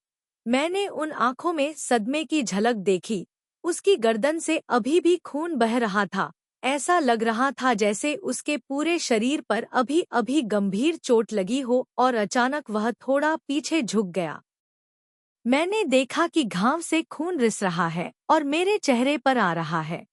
मैंने उन आंखों में सदमे की झलक देखी। उसकी गर्दन से अभी भी खून बह रहा था। ऐसा लग रहा था जैसे उसके पूरे शरीर पर अभी अभी गंभीर चोट लगी हो और अचानक वह थोड़ा पीछे झुक गया। मैंने देखा कि घाव से खून रिस रहा है और मेरे चेहरे पर आ रहा है।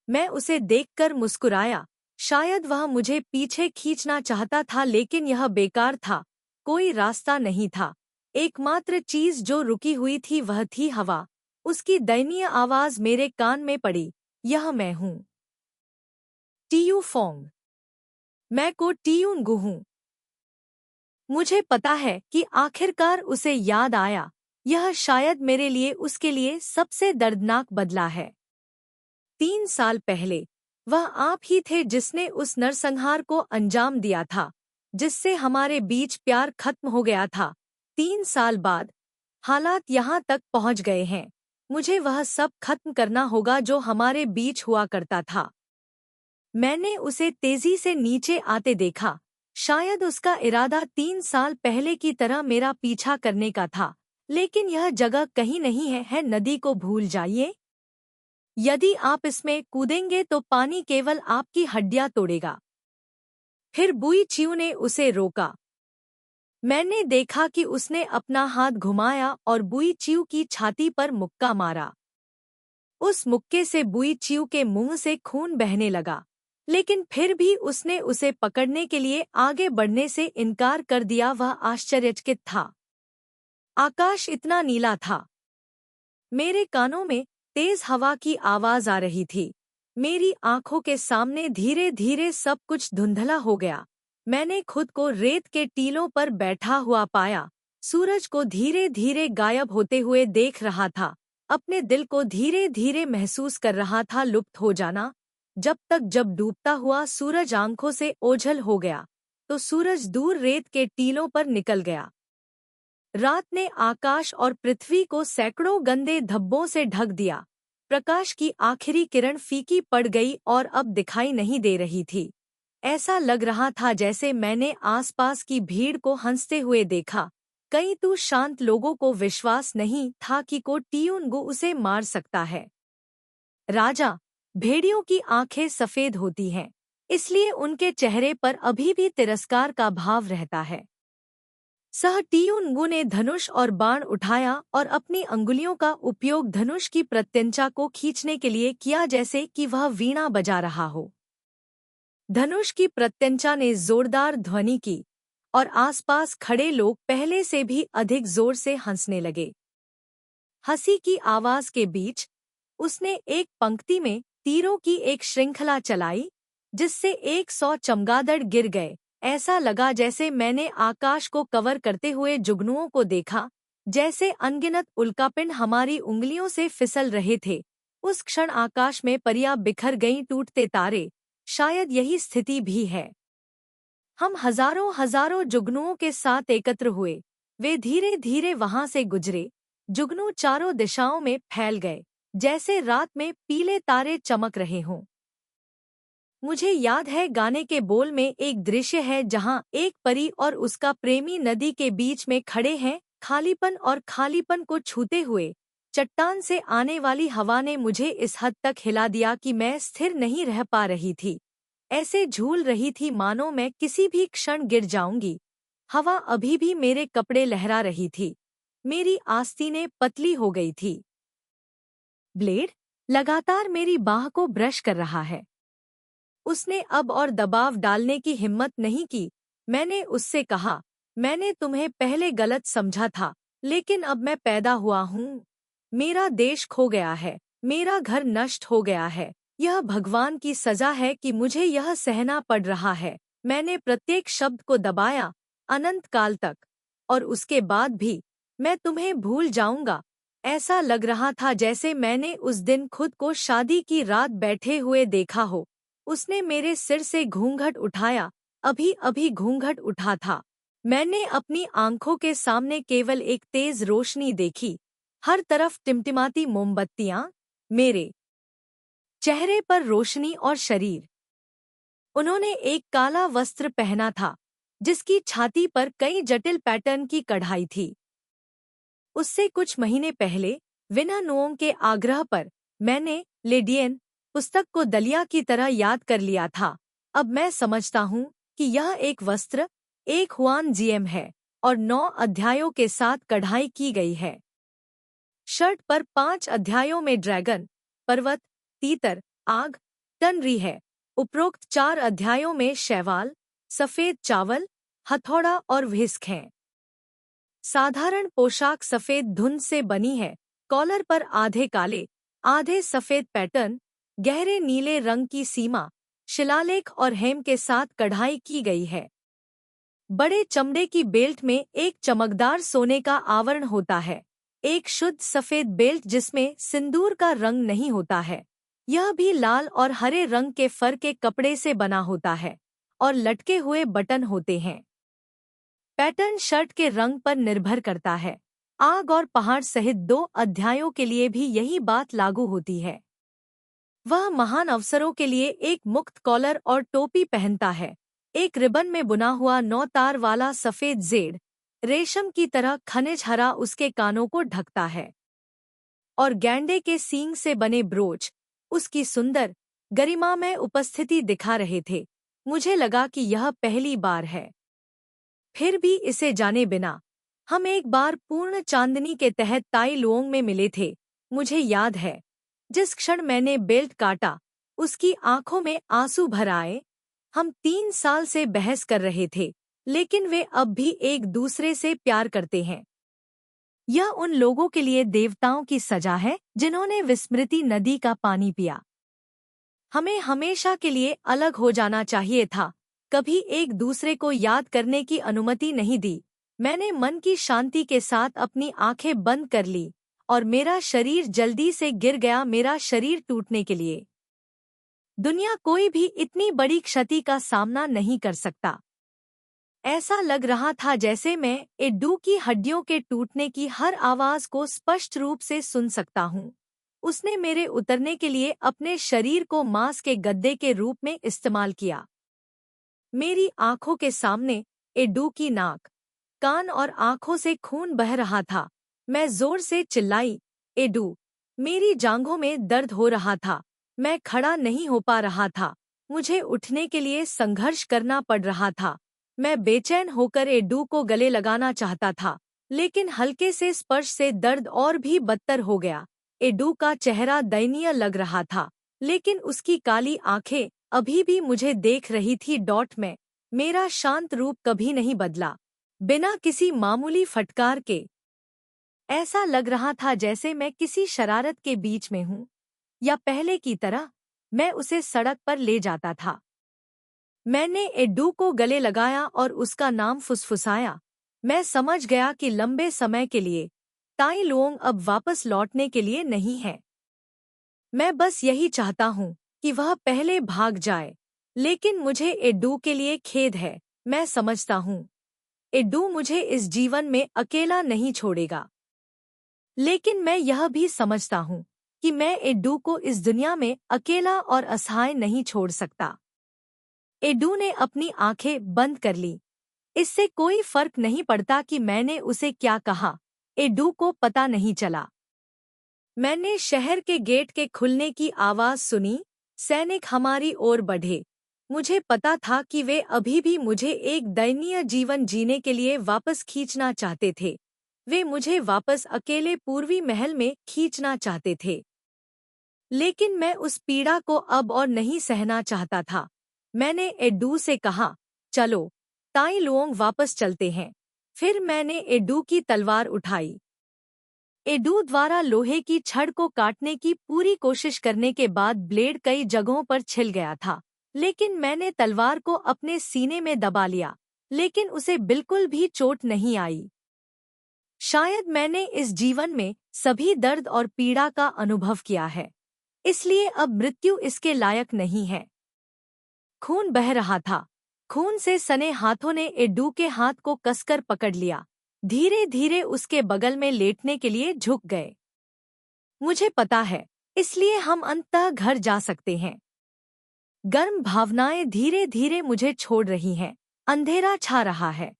मैं उसे देखकर मुस्कुराया। शायद वह मुझे पीछे खींचना चाहता था, लेकिन यह बेकार था। कोई रास्ता नहीं था। एकमात्र चीज जो रुकी हुई थी वह थी हवा। उसकी दयनीय आवाज मेरे कान में पड़ी, यह मैं हूँ। टीयू फोंग। मैं को टीयूंगु हूँ। मुझे पता है कि आखिरकार उसे याद आया। यह शायद मेरे लिए उसके लिए सबसे दर्दनाक बदला है। 3 साल पहले वह आप ही थे जिसने उस नरसंहार को अंजाम दिया था, जिससे हमारे बीच प्यार खत्म हो गया था। 3 साल बाद हालात यहाँ तक पहुँच गए हैं। मुझे वह सब खत्म करना होगा जो हमारे बीच हुआ करता था। मैंने उसे तेजी से नीचे आते देखा। शायद उसका इरादा 3 साल पहले की तरह मेरा पीछा करने का था, लेकिन यह जगह कहीं नहीं है नदी को भूल जाइए। यदि आप इसमें कूदेंगे तो पानी केवल आपकी हड्डियां तोड़ेगा। फिर बुई चिऊ ने उसे रोका। मैंने देखा कि उसने अपना हाथ घुमाया और बुई चिऊ की छाती पर मुक्का मारा। उस मुक्के से बुई चिऊ के मुंह से खून बहने लगा, लेकिन फिर भी उसने उसे पकड़ने के लिए आगे बढ़ने से इनकार कर दिया। वह आश्चर्यचकित था। आकाश इतना नीला था। मेरे कानों में तेज हवा की आवाज आ रही थी। मेरी आंखों के सामने धीरे धीरे सब कुछ धुंधला हो गया। मैंने खुद को रेत के टीलों पर बैठा हुआ पाया। सूरज को धीरे धीरे गायब होते हुए देख रहा था। अपने दिल को धीरे धीरे महसूस कर रहा था लुप्त हो जाना। जब डूबता हुआ सूरज आंखों से ओझल हो गया, तो सूरज दूर रेत के टीलों पर निकल गया। रात ने आकाश और पृथ्वी को सैकड़ों गंदे धब्बों से ढक दिया। प्रकाश की आखिरी किरण फीकी पड़ गई और अब दिखाई नहीं दे रही थी। ऐसा लग रहा था जैसे मैंने आसपास की भीड़ को हंसते हुए देखा। कई तो शांत लोगों को विश्वास नहीं था कि को टियुनगु उसे मार सकता है। राजा, भेड़ियों की आंखें सफेद होती हैं, इसलिए उनके चेहरे पर अभी भी तिरस्कार का भाव रहता है। सह टियुनगु ने धनुष और बाण उठाया और अपनी अंगुलियों का उपयोग धनुष की प्रत्यंचा को खींचने के लिए किया, जैसे कि वह वीणा बजा रहा हो। धनुष की प्रत्यंचा ने जोरदार ध्वनि की और आसपास खड़े लोग पहले से भी अधिक जोर से हंसने लगे। हंसी की आवाज के बीच उसने एक पंक्ति में तीरों की एक श्रृंखला चलाई, जिससे 100 चमगादड़ गिर गए। ऐसा लगा जैसे मैंने आकाश को कवर करते हुए जुगनुओं को देखा, जैसे अनगिनत उल्कापिंड हमारी उंगलियों से फिसल रहे थे। उस क्षण आकाश में परियां बिखर गईं, टूटते तारे। शायद यही स्थिति भी है। हम हजारों हजारों जुगनुओं के साथ एकत्र हुए। वे धीरे धीरे वहां से गुजरे। जुगनू चारों दिशाओं में फैल गए, जैसे रात में पीले तारे चमक रहे हों। मुझे याद है गाने के बोल में एक दृश्य है जहां एक परी और उसका प्रेमी नदी के बीच में खड़े हैं, खालीपन और खालीपन को छूते हुए। चट्टान से आने वाली हवा ने मुझे इस हद तक हिला दिया कि मैं स्थिर नहीं रह पा रही थी। ऐसे झूल रही थी मानो मैं किसी भी क्षण गिर जाऊंगी। हवा अभी भी मेरे कपड़े लहरा रही थी। मेरी आस्तीनें पतली हो गई थी। ब्लेड लगातार मेरी बाह को ब्रश कर रहा है। उसने अब और दबाव डालने की हिम्मत नहीं की। मैंने उससे कहा, मैंने तुम्हें पहले गलत समझा था, लेकिन अब मैं पैदा हुआ हूँ। मेरा देश खो गया है, मेरा घर नष्ट हो गया है। यह भगवान की सजा है कि मुझे यह सहना पड़ रहा है। मैंने प्रत्येक शब्द को दबाया, अनंत काल तक। और उसके बाद भी मैं तुम्हें भूल जाऊंगा। ऐसा लग रहा था जैसे मैंने उस दिन खुद को शादी की रात बैठे हुए देखा हो। उसने मेरे सिर से घूंघट उठाया। अभी अभी घूंघट उठा था। मैंने अपनी आंखों के सामने केवल एक तेज रोशनी देखी, हर तरफ टिमटिमाती मोमबत्तियां, मेरे चेहरे पर रोशनी और शरीर। उन्होंने एक काला वस्त्र पहना था, जिसकी छाती पर कई जटिल पैटर्न की कढ़ाई थी। उससे कुछ महीने पहले विना नोंग के आग्रह पर मैंने लेडियन पुस्तक को दलिया की तरह याद कर लिया था। अब मैं समझता हूँ कि यह एक वस्त्र, एक हुआन जीएम है और 9 अध्यायों के साथ कढ़ाई की गई है। शर्ट पर 5 अध्यायों में ड्रैगन, पर्वत, तीतर, आग, टनरी है। उपरोक्त 4 अध्यायों में शैवाल, सफेद चावल, हथौड़ा और व्हिस्क हैं। साधारण पोशाक सफेद धुंध से बनी है। कॉलर पर आधे काले, आधे सफेद पैटर्न, गहरे नीले रंग की सीमा, शिलालेख और हेम के साथ कढ़ाई की गई है। बड़े चमड़े की बेल्ट में एक चमकदार सोने का आवरण होता है। एक शुद्ध सफेद बेल्ट जिसमें सिंदूर का रंग नहीं होता है। यह भी लाल और हरे रंग के फर के कपड़े से बना होता है और लटके हुए बटन होते हैं। पैटर्न शर्ट के रंग पर निर्भर करता है। आग और पहाड़ सहित 2 अध्यायों के लिए भी यही बात लागू होती है। वह महान अवसरों के लिए एक मुक्त कॉलर और टोपी पहनता है। एक रिबन में बुना हुआ 9 तार वाला सफेद जेड रेशम की तरह खनिज हरा उसके कानों को ढकता है और गैंडे के सींग से बने ब्रोच उसकी सुंदर गरिमामय उपस्थिति दिखा रहे थे। मुझे लगा कि यह पहली बार है। फिर भी इसे जाने बिना हम एक बार पूर्ण चांदनी के तहत ताई लुओंग में मिले थे। मुझे याद है जिस क्षण मैंने बेल्ट काटा उसकी आंखों में आंसू भर आए। हम 3 साल से बहस कर रहे थे लेकिन वे अब भी एक दूसरे से प्यार करते हैं। यह उन लोगों के लिए देवताओं की सजा है जिन्होंने विस्मृति नदी का पानी पिया। हमें हमेशा के लिए अलग हो जाना चाहिए था, कभी एक दूसरे को याद करने की अनुमति नहीं दी। मैंने मन की शांति के साथ अपनी आंखें बंद कर ली और मेरा शरीर जल्दी से गिर गया, मेरा शरीर टूटने के लिए। दुनिया कोई भी इतनी बड़ी क्षति का सामना नहीं कर सकता। ऐसा लग रहा था जैसे मैं एड्डू की हड्डियों के टूटने की हर आवाज को स्पष्ट रूप से सुन सकता हूँ। उसने मेरे उतरने के लिए अपने शरीर को मांस के गद्दे के रूप में इस्तेमाल किया। मेरी आंखों के सामने एड्डू की नाक, कान और आंखों से खून बह रहा था। मैं जोर से चिल्लाई, एड्डू! मेरी जांघों में दर्द हो रहा था। मैं खड़ा नहीं हो पा रहा था। मुझे उठने के लिए संघर्ष करना पड़ रहा था। मैं बेचैन होकर एड्डू को गले लगाना चाहता था, लेकिन हल्के से स्पर्श से दर्द और भी बदतर हो गया। एड्डू का चेहरा दयनीय लग रहा था, लेकिन उसकी काली आंखें अभी भी मुझे देख रही थी। में मेरा शांत रूप कभी नहीं बदला, बिना किसी मामूली फटकार के। ऐसा लग रहा था जैसे मैं किसी शरारत के बीच में हूँ, या पहले की तरह मैं उसे सड़क पर ले जाता था। मैंने एड्डू को गले लगाया और उसका नाम फुसफुसाया। मैं समझ गया कि लंबे समय के लिए ताई लुओंग अब वापस लौटने के लिए नहीं है। मैं बस यही चाहता हूँ कि वह पहले भाग जाए, लेकिन मुझे एड्डू के लिए खेद है। मैं समझता हूँ एड्डू मुझे इस जीवन में अकेला नहीं छोड़ेगा, लेकिन मैं यह भी समझता हूँ कि मैं एड्डू को इस दुनिया में अकेला और असहाय नहीं छोड़ सकता। एड्डू ने अपनी आंखें बंद कर ली। इससे कोई फर्क नहीं पड़ता कि मैंने उसे क्या कहा, एड्डू को पता नहीं चला। मैंने शहर के गेट के खुलने की आवाज सुनी। सैनिक हमारी ओर बढ़े। मुझे पता था कि वे अभी भी मुझे एक दयनीय जीवन जीने के लिए वापस खींचना चाहते थे। वे मुझे वापस अकेले पूर्वी महल में खींचना चाहते थे, लेकिन मैं उस पीड़ा को अब और नहीं सहना चाहता था। मैंने एड्डू से कहा, चलो ताई लुओंग वापस चलते हैं। फिर मैंने एड्डू की तलवार उठाई। एड्डू द्वारा लोहे की छड़ को काटने की पूरी कोशिश करने के बाद ब्लेड कई जगहों पर छिल गया था, लेकिन मैंने तलवार को अपने सीने में दबा लिया, लेकिन उसे बिल्कुल भी चोट नहीं आई। शायद मैंने इस जीवन में सभी दर्द और पीड़ा का अनुभव किया है, इसलिए अब मृत्यु इसके लायक नहीं है। खून बह रहा था। खून से सने हाथों ने एड्डू के हाथ को कसकर पकड़ लिया, धीरे धीरे उसके बगल में लेटने के लिए झुक गए। मुझे पता है, इसलिए हम अंततः घर जा सकते हैं। गर्म भावनाएं धीरे धीरे मुझे छोड़ रही हैं। अंधेरा छा रहा है।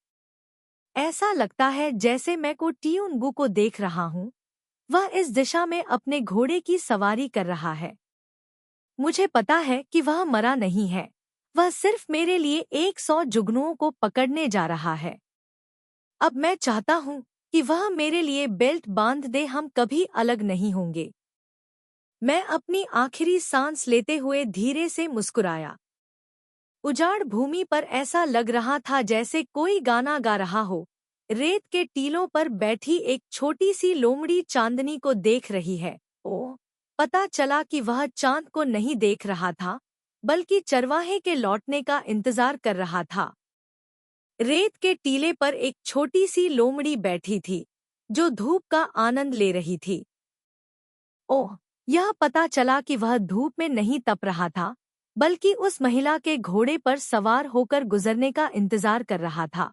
ऐसा लगता है जैसे मैं को टियुनगु को देख रहा हूँ। वह इस दिशा में अपने घोड़े की सवारी कर रहा है। मुझे पता है कि वह मरा नहीं है। वह सिर्फ मेरे लिए 100 जुगनुओं को पकड़ने जा रहा है। अब मैं चाहता हूँ कि वह मेरे लिए बेल्ट बांध दे, हम कभी अलग नहीं होंगे। मैं अपनी आखिरी सांस लेते हुए धीरे से मुस्कुराया। उजाड़ भूमि पर ऐसा लग रहा था जैसे कोई गाना गा रहा हो। रेत के टीलों पर बैठी एक छोटी सी लोमड़ी चांदनी को देख रही है। ओह! पता चला कि वह चांद को नहीं देख रहा था, बल्कि चरवाहे के लौटने का इंतजार कर रहा था। रेत के टीले पर एक छोटी सी लोमड़ी बैठी थी, जो धूप का आनंद ले रही थी। ओह! यह पता चला कि वह धूप में नहीं तप रहा था, बल्कि उस महिला के घोड़े पर सवार होकर गुजरने का इंतजार कर रहा था।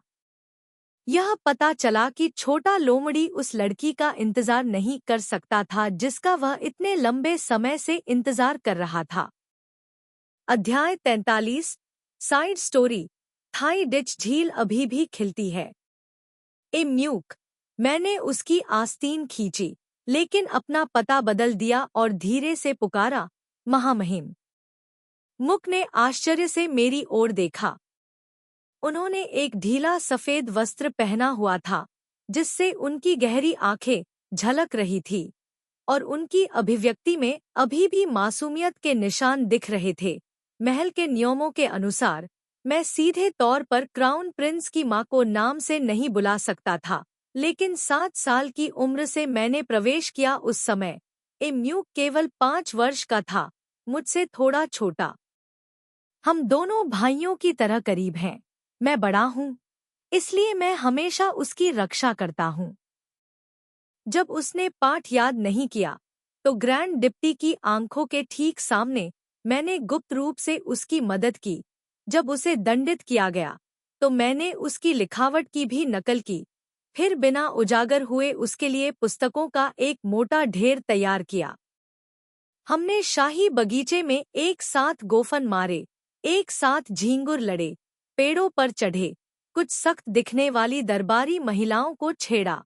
यह पता चला कि छोटा लोमड़ी उस लड़की का इंतजार नहीं कर सकता था जिसका वह इतने लंबे समय से इंतजार कर रहा था। अध्याय 43 साइड स्टोरी। थाई डिच झील अभी भी खिलती है। ए म्यूक! मैंने उसकी आस्तीन खींची, लेकिन अपना पता बदल दिया और धीरे से पुकारा, महामहिम। मुक ने आश्चर्य से मेरी ओर देखा। उन्होंने एक ढीला सफेद वस्त्र पहना हुआ था, जिससे उनकी गहरी आंखें झलक रही थी, और उनकी अभिव्यक्ति में अभी भी मासूमियत के निशान दिख रहे थे। महल के नियमों के अनुसार मैं सीधे तौर पर क्राउन प्रिंस की मां को नाम से नहीं बुला सकता था, लेकिन 7 साल की उम्र से मैंने प्रवेश किया। उस समय म्यूक केवल 5 वर्ष का था, मुझसे थोड़ा छोटा। हम दोनों भाइयों की तरह करीब हैं। मैं बड़ा हूँ, इसलिए मैं हमेशा उसकी रक्षा करता हूँ। जब उसने पाठ याद नहीं किया, तो ग्रैंड डिप्टी की आंखों के ठीक सामने मैंने गुप्त रूप से उसकी मदद की। जब उसे दंडित किया गया, तो मैंने उसकी लिखावट की भी नकल की, फिर बिना उजागर हुए उसके लिए पुस्तकों का एक मोटा ढेर तैयार किया। हमने शाही बगीचे में एक साथ गोफन मारे, एक साथ झींगुर लड़े, पेड़ों पर चढ़े, कुछ सख्त दिखने वाली दरबारी महिलाओं को छेड़ा,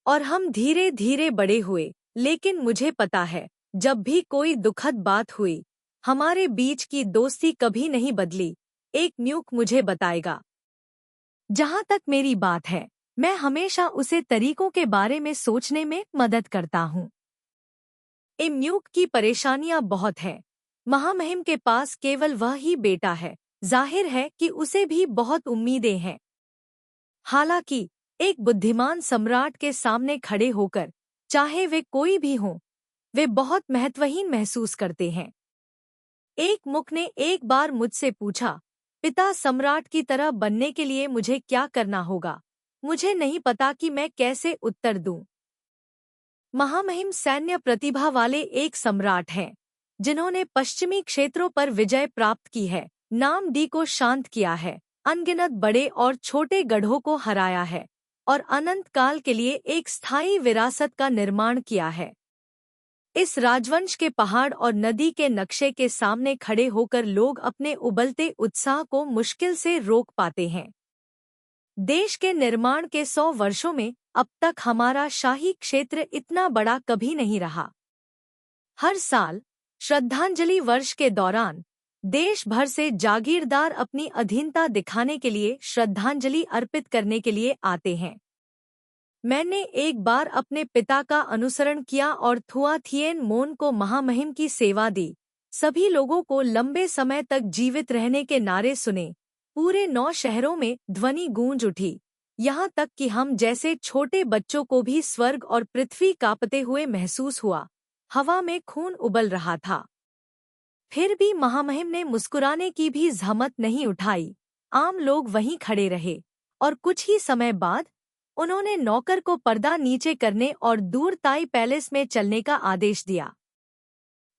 और हम धीरे धीरे बड़े हुए। लेकिन मुझे पता है, जब भी कोई दुखद बात हुई, हमारे बीच की दोस्ती कभी नहीं बदली। एक म्यूक मुझे बताएगा। जहाँ तक मेरी बात है, मैं हमेशा उसे तरीकों के बारे में सोचने में मदद करता हूँ। म्यूक की परेशानियां बहुत हैं। महामहिम के पास केवल वह ही बेटा है। जाहिर है कि उसे भी बहुत उम्मीदें हैं। हालांकि एक बुद्धिमान सम्राट के सामने खड़े होकर, चाहे वे कोई भी हों, वे बहुत महत्वहीन महसूस करते हैं। एक मुख ने एक बार मुझसे पूछा, पिता सम्राट की तरह बनने के लिए मुझे क्या करना होगा? मुझे नहीं पता कि मैं कैसे उत्तर दूं। महामहिम सैन्य प्रतिभा वाले एक सम्राट हैं, जिन्होंने पश्चिमी क्षेत्रों पर विजय प्राप्त की है, नाम डी को शांत किया है, अनगिनत बड़े और छोटे गढ़ों को हराया है, और अनंत काल के लिए एक स्थायी विरासत का निर्माण किया है। इस राजवंश के पहाड़ और नदी के नक्शे के सामने खड़े होकर लोग अपने उबलते उत्साह को मुश्किल से रोक पाते हैं। देश के निर्माण के 100 वर्षों में अब तक हमारा शाही क्षेत्र इतना बड़ा कभी नहीं रहा। हर साल श्रद्धांजलि वर्ष के दौरान देश भर से जागीरदार अपनी अधीनता दिखाने के लिए श्रद्धांजलि अर्पित करने के लिए आते हैं। मैंने एक बार अपने पिता का अनुसरण किया और थुआ थिएन मोन को महामहिम की सेवा दी। सभी लोगों को लंबे समय तक जीवित रहने के नारे सुने। पूरे 9 शहरों में ध्वनि गूंज उठी, यहाँ तक कि हम जैसे छोटे बच्चों को भी स्वर्ग और पृथ्वी कांपते हुए महसूस हुआ। हवा में खून उबल रहा था। फिर भी महामहिम ने मुस्कुराने की भी जहमत नहीं उठाई। आम लोग वहीं खड़े रहे, और कुछ ही समय बाद उन्होंने नौकर को पर्दा नीचे करने और दूर ताई पैलेस में चलने का आदेश दिया।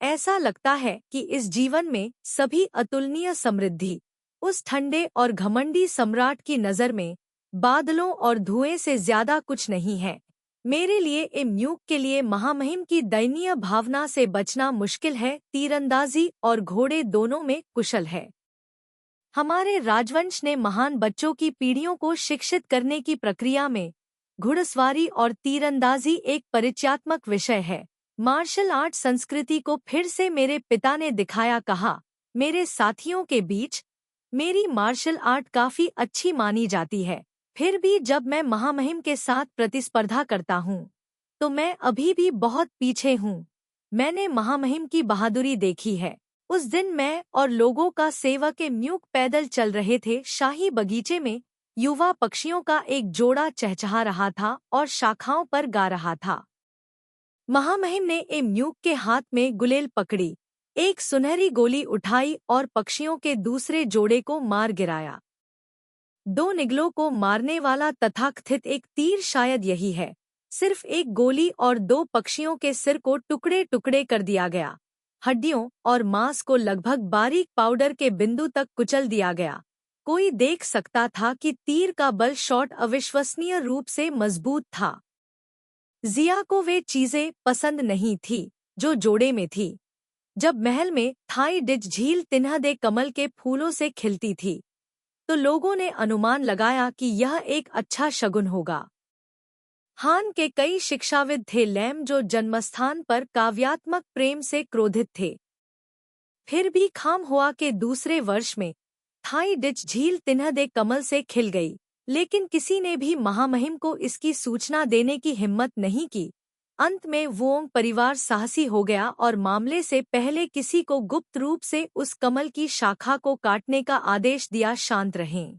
ऐसा लगता है कि इस जीवन में सभी अतुलनीय समृद्धि उस ठंडे और घमंडी सम्राट की नज़र में बादलों और धुएं से ज्यादा कुछ नहीं है। मेरे लिए म्यूक के लिए महामहिम की दयनीय भावना से बचना मुश्किल है। तीरंदाजी और घोड़े दोनों में कुशल है। हमारे राजवंश ने महान बच्चों की पीढ़ियों को शिक्षित करने की प्रक्रिया में घुड़सवारी और तीरंदाजी एक परिचयात्मक विषय है। मार्शल आर्ट संस्कृति को फिर से मेरे पिता ने दिखाया। कहा, मेरे साथियों के बीच मेरी मार्शल आर्ट काफी अच्छी मानी जाती है। फिर भी जब मैं महामहिम के साथ प्रतिस्पर्धा करता हूँ तो मैं अभी भी बहुत पीछे हूँ। मैंने महामहिम की बहादुरी देखी है। उस दिन मैं और लोगों का सेवक म्यूक पैदल चल रहे थे। शाही बगीचे में युवा पक्षियों का एक जोड़ा चहचहा रहा था और शाखाओं पर गा रहा था। महामहिम ने म्यूक के हाथ में गुलेल पकड़ी, एक सुनहरी गोली उठाई और पक्षियों के दूसरे जोड़े को मार गिराया। दो निगलों को मारने वाला तथाकथित एक तीर शायद यही है। सिर्फ एक गोली और दो पक्षियों के सिर को टुकड़े टुकड़े कर दिया गया। हड्डियों और मांस को लगभग बारीक पाउडर के बिंदु तक कुचल दिया गया। कोई देख सकता था कि तीर का बल शॉट अविश्वसनीय रूप से मजबूत था। जिया को वे चीजें पसंद नहीं थी जो जोड़े में थी। जब महल में थाई डिच झील तिन्हदे कमल के फूलों से खिलती थी तो लोगों ने अनुमान लगाया कि यह एक अच्छा शगुन होगा। हान के कई शिक्षाविद थे लैम जो जन्मस्थान पर काव्यात्मक प्रेम से क्रोधित थे। फिर भी खाम हुआ के दूसरे वर्ष में थाई डिच झील तिन्हदे कमल से खिल गई, लेकिन किसी ने भी महामहिम को इसकी सूचना देने की हिम्मत नहीं की। अंत में वोंग परिवार साहसी हो गया और मामले से पहले किसी को गुप्त रूप से उस कमल की शाखा को काटने का आदेश दिया। शांत रहें।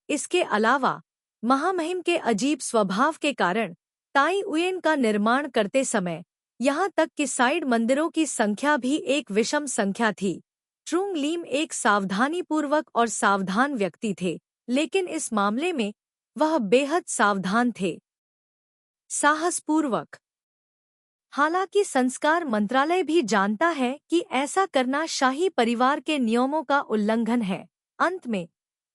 इसके अलावा महामहिम के अजीब स्वभाव के कारण ताई उयेन का निर्माण करते समय यहाँ तक कि साइड मंदिरों की संख्या भी एक विषम संख्या थी। ट्रुंग लीम एक सावधानीपूर्वक और सावधान व्यक्ति थे, लेकिन इस मामले में वह बेहद सावधान थे, साहसपूर्वक। हालांकि संस्कार मंत्रालय भी जानता है कि ऐसा करना शाही परिवार के नियमों का उल्लंघन है। अंत में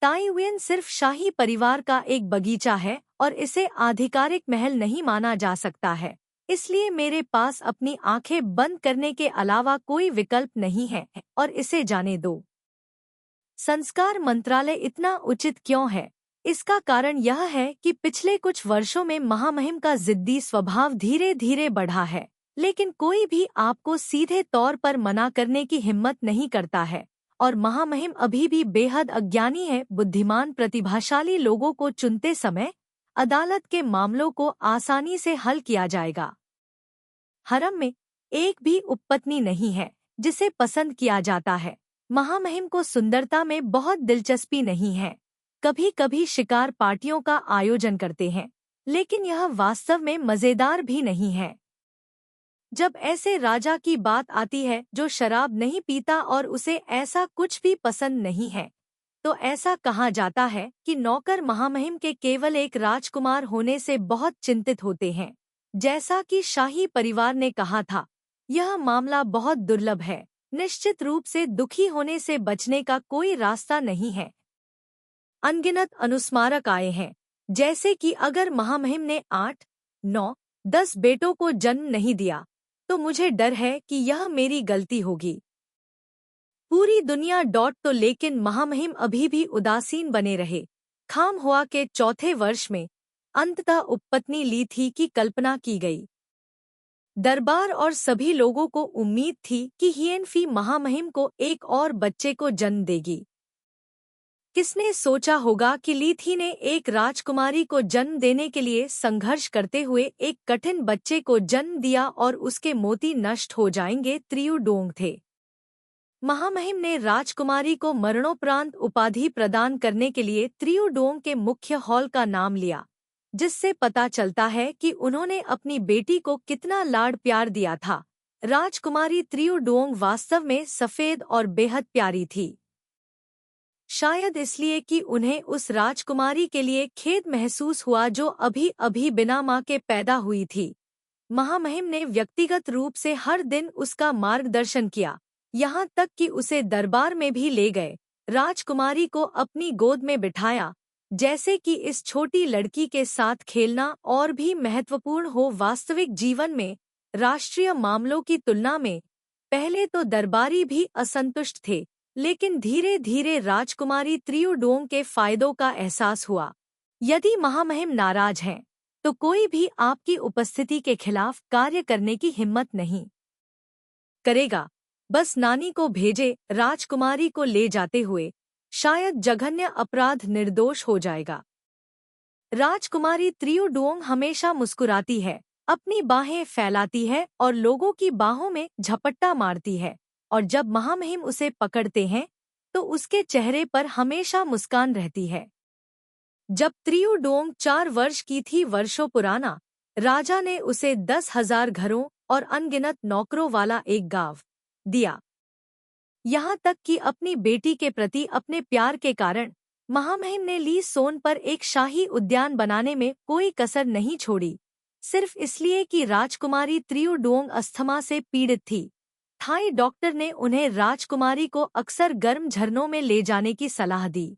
ताई उयेन सिर्फ शाही परिवार का एक बगीचा है और इसे आधिकारिक महल नहीं माना जा सकता है। इसलिए मेरे पास अपनी आंखें बंद करने के अलावा कोई विकल्प नहीं है और इसे जाने दो। संस्कार मंत्रालय इतना उचित क्यों है? इसका कारण यह है कि पिछले कुछ वर्षों में महामहिम का जिद्दी स्वभाव धीरे धीरे बढ़ा है, लेकिन कोई भी आपको सीधे तौर पर मना करने की हिम्मत नहीं करता है और महामहिम अभी भी बेहद अज्ञानी है। बुद्धिमान प्रतिभाशाली लोगों को चुनते समय अदालत के मामलों को आसानी से हल किया जाएगा। हरम में एक भी उपपत्नी नहीं है जिसे पसंद किया जाता है। महामहिम को सुंदरता में बहुत दिलचस्पी नहीं है। कभी कभी शिकार पार्टियों का आयोजन करते हैं, लेकिन यह वास्तव में मजेदार भी नहीं है। जब ऐसे राजा की बात आती है जो शराब नहीं पीता और उसे ऐसा कुछ भी पसंद नहीं है, तो ऐसा कहा जाता है कि नौकर महामहिम के केवल एक राजकुमार होने से बहुत चिंतित होते हैं। जैसा कि शाही परिवार ने कहा था, यह मामला बहुत दुर्लभ है। निश्चित रूप से दुखी होने से बचने का कोई रास्ता नहीं है। अनगिनत अनुस्मारक आए हैं, जैसे कि अगर महामहिम ने 8, 9, 10 बेटों को जन्म नहीं दिया तो मुझे डर है कि यह मेरी गलती होगी। पूरी दुनिया तो लेकिन महामहिम अभी भी उदासीन बने रहे। खाम हुआ के चौथे वर्ष में अंततः उपपत्नी ली थी की कल्पना की गई। दरबार और सभी लोगों को उम्मीद थी कि हियेनफी महामहिम को एक और बच्चे को जन्म देगी। किसने सोचा होगा कि ली थी ने एक राजकुमारी को जन्म देने के लिए संघर्ष करते हुए एक कठिन बच्चे को जन्म दिया और उसके मोती नष्ट हो जाएंगे। त्रियुडोंग थे। महामहिम ने राजकुमारी को मरणोपरांत उपाधि प्रदान करने के लिए त्रियुडोंग के मुख्य हॉल का नाम लिया, जिससे पता चलता है कि उन्होंने अपनी बेटी को कितना लाड प्यार दिया था। राजकुमारी त्रियुडोंग वास्तव में सफेद और बेहद प्यारी थी, शायद इसलिए कि उन्हें उस राजकुमारी के लिए खेद महसूस हुआ जो अभी अभी बिना मां के पैदा हुई थी। महामहिम ने व्यक्तिगत रूप से हर दिन उसका मार्गदर्शन किया, यहाँ तक कि उसे दरबार में भी ले गए। राजकुमारी को अपनी गोद में बिठाया, जैसे कि इस छोटी लड़की के साथ खेलना और भी महत्वपूर्ण हो। वास्तविक जीवन में राष्ट्रीय मामलों की तुलना में पहले तो दरबारी भी असंतुष्ट थे, लेकिन धीरे धीरे राजकुमारी त्रियुडोंग के फायदों का एहसास हुआ। यदि महामहिम नाराज हैं, तो कोई भी आपकी उपस्थिति के खिलाफ कार्य करने की हिम्मत नहीं करेगा। बस नानी को भेजे, राजकुमारी को ले जाते हुए शायद जघन्य अपराध निर्दोष हो जाएगा। राजकुमारी त्रियुडोंग हमेशा मुस्कुराती है, अपनी बाहें फैलाती है और लोगों की बाहों में झपट्टा मारती है, और जब महामहिम उसे पकड़ते हैं तो उसके चेहरे पर हमेशा मुस्कान रहती है। जब त्रियुडोंग 4 वर्ष की थी, वर्षों पुराना, राजा ने उसे 10,000 घरों और अनगिनत नौकरों वाला एक गांव दिया। यहाँ तक कि अपनी बेटी के प्रति अपने प्यार के कारण महामहिम ने ली सोन पर एक शाही उद्यान बनाने में कोई कसर नहीं छोड़ी, सिर्फ इसलिए कि राजकुमारी त्रियुडोंग अस्थमा से पीड़ित थी। थाई डॉक्टर ने उन्हें राजकुमारी को अक्सर गर्म झरनों में ले जाने की सलाह दी।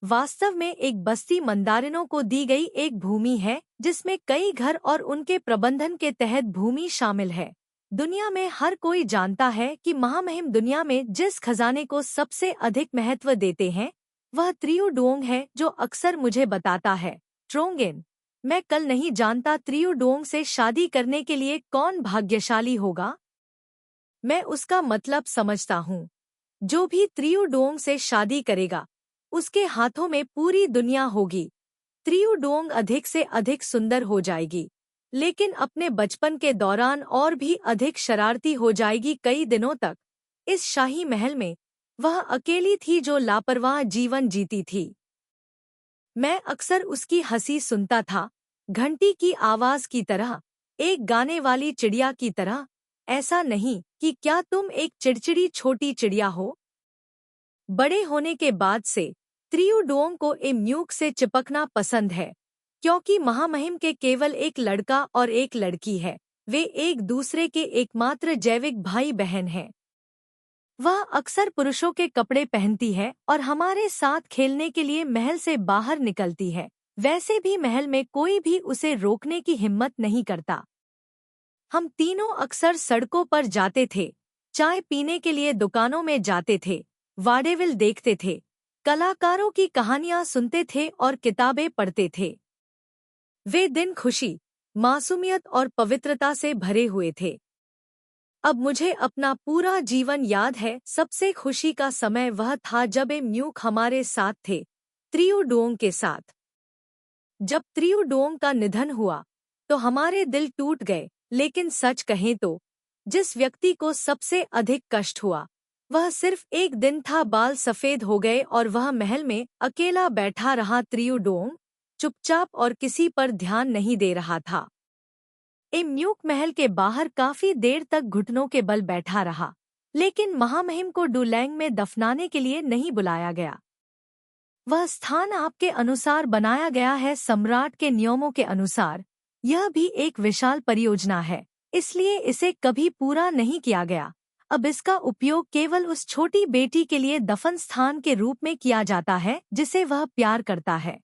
वास्तव में एक बस्ती मंदारिनों को दी गई एक भूमि है, जिसमें कई घर और उनके प्रबंधन के तहत भूमि शामिल है। दुनिया में हर कोई जानता है कि महामहिम दुनिया में जिस खजाने को सबसे अधिक महत्व देते हैं, वह त्रियुडोंग है, जो अक्सर मुझे बताता है, ट्रोंगेन, मैं कल नहीं जानता त्रियुडोंग से शादी करने के लिए कौन भाग्यशाली होगा। मैं उसका मतलब समझता हूँ। जो भी त्रियुडोंग से शादी करेगा, उसके हाथों में पूरी दुनिया होगी। त्रियुडोंग अधिक से अधिक सुंदर हो जाएगी, लेकिन अपने बचपन के दौरान और भी अधिक शरारती हो जाएगी। कई दिनों तक इस शाही महल में वह अकेली थी जो लापरवाह जीवन जीती थी। मैं अक्सर उसकी हंसी सुनता था, घंटी की आवाज की तरह, एक गाने वाली चिड़िया की तरह। ऐसा नहीं कि क्या तुम एक चिड़चिड़ी छोटी चिड़िया हो? बड़े होने के बाद से त्रियुडोंग को एम्यूक से चिपकना पसंद है, क्योंकि महामहिम के केवल एक लड़का और एक लड़की है। वे एक दूसरे के एकमात्र जैविक भाई बहन हैं। वह अक्सर पुरुषों के कपड़े पहनती है और हमारे साथ खेलने के लिए महल से बाहर निकलती है। वैसे भी महल में कोई भी उसे रोकने की हिम्मत नहीं करता। हम तीनों अक्सर सड़कों पर जाते थे, चाय पीने के लिए दुकानों में जाते थे, वाडेविल देखते थे, कलाकारों की कहानियां सुनते थे और किताबें पढ़ते थे। वे दिन खुशी, मासूमियत और पवित्रता से भरे हुए थे। अब मुझे अपना पूरा जीवन याद है। सबसे खुशी का समय वह था जब एम्यूक हमारे साथ थे, त्रियुडोंग के साथ। जब त्रियुडोंग का निधन हुआ तो हमारे दिल टूट गए, लेकिन सच कहें तो जिस व्यक्ति को सबसे अधिक कष्ट हुआ, वह सिर्फ एक दिन था। बाल सफेद हो गए और वह महल में अकेला बैठा रहा। त्रियुडोंग चुपचाप और किसी पर ध्यान नहीं दे रहा था। एम्यूक महल के बाहर काफी देर तक घुटनों के बल बैठा रहा, लेकिन महामहिम को डुलैंग में दफनाने के लिए नहीं बुलाया गया। वह स्थान आपके अनुसार बनाया गया है, सम्राट के नियमों के अनुसार। यह भी एक विशाल परियोजना है, इसलिए इसे कभी पूरा नहीं किया गया। अब इसका उपयोग केवल उस छोटी बेटी के लिए दफन स्थान के रूप में किया जाता है जिसे वह प्यार करता है।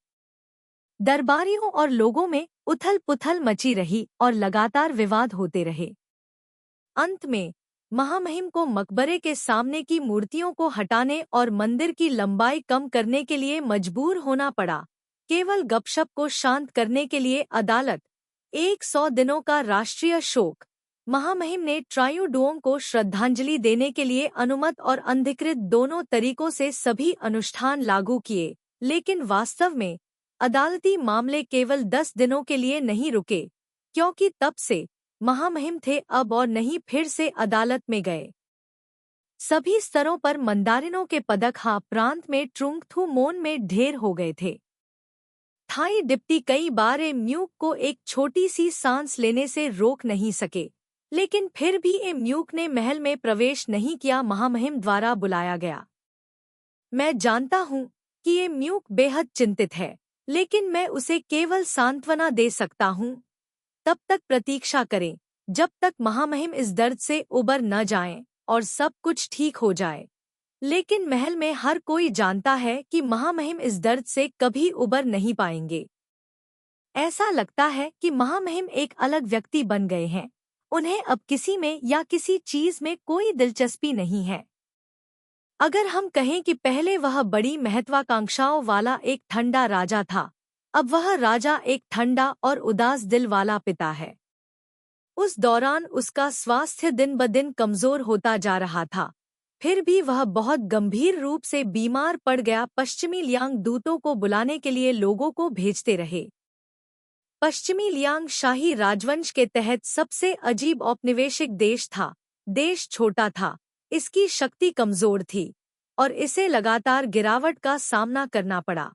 दरबारियों और लोगों में उथल-पुथल मची रही और लगातार विवाद होते रहे। अंत में महामहिम को मकबरे के सामने की मूर्तियों को हटाने और मंदिर की लंबाई कम करने के लिए मजबूर होना पड़ा। केवल गपशप को शांत करने के लिए अदालत, 100 दिनों का राष्ट्रीय शोक। महामहिम ने त्रियुडोंग को श्रद्धांजलि देने के लिए अनुमत और अनधिकृत दोनों तरीकों से सभी अनुष्ठान लागू किए, लेकिन वास्तव में अदालती मामले केवल 10 दिनों के लिए नहीं रुके, क्योंकि तब से महामहिम थे अब और नहीं फिर से अदालत में गए। सभी स्तरों पर मंदारिनों के पदक हा प्रांत में ट्रुंगथु मोन में ढेर हो गए थे। थाई डिप्टी कई बार एम्यूक को एक छोटी सी सांस लेने से रोक नहीं सके, लेकिन फिर भी एम्यूक ने महल में प्रवेश नहीं किया। महामहिम द्वारा बुलाया गया। मैं जानता हूँ कि एम्यूक बेहद चिंतित है, लेकिन मैं उसे केवल सांत्वना दे सकता हूँ। तब तक प्रतीक्षा करें जब तक महामहिम इस दर्द से उबर न जाएं और सब कुछ ठीक हो जाए। लेकिन महल में हर कोई जानता है कि महामहिम इस दर्द से कभी उबर नहीं पाएंगे। ऐसा लगता है कि महामहिम एक अलग व्यक्ति बन गए हैं। उन्हें अब किसी में या किसी चीज में कोई दिलचस्पी नहीं है। अगर हम कहें कि पहले वह बड़ी महत्वाकांक्षाओं वाला एक ठंडा राजा था, अब वह राजा एक ठंडा और उदास दिल वाला पिता है। उस दौरान उसका स्वास्थ्य दिन ब दिन कमजोर होता जा रहा था, फिर भी वह बहुत गंभीर रूप से बीमार पड़ गया। पश्चिमी लियांग दूतों को बुलाने के लिए लोगों को भेजते रहे। पश्चिमी लियांग शाही राजवंश के तहत सबसे अजीब औपनिवेशिक देश था। देश छोटा था, इसकी शक्ति कमजोर थी और इसे लगातार गिरावट का सामना करना पड़ा।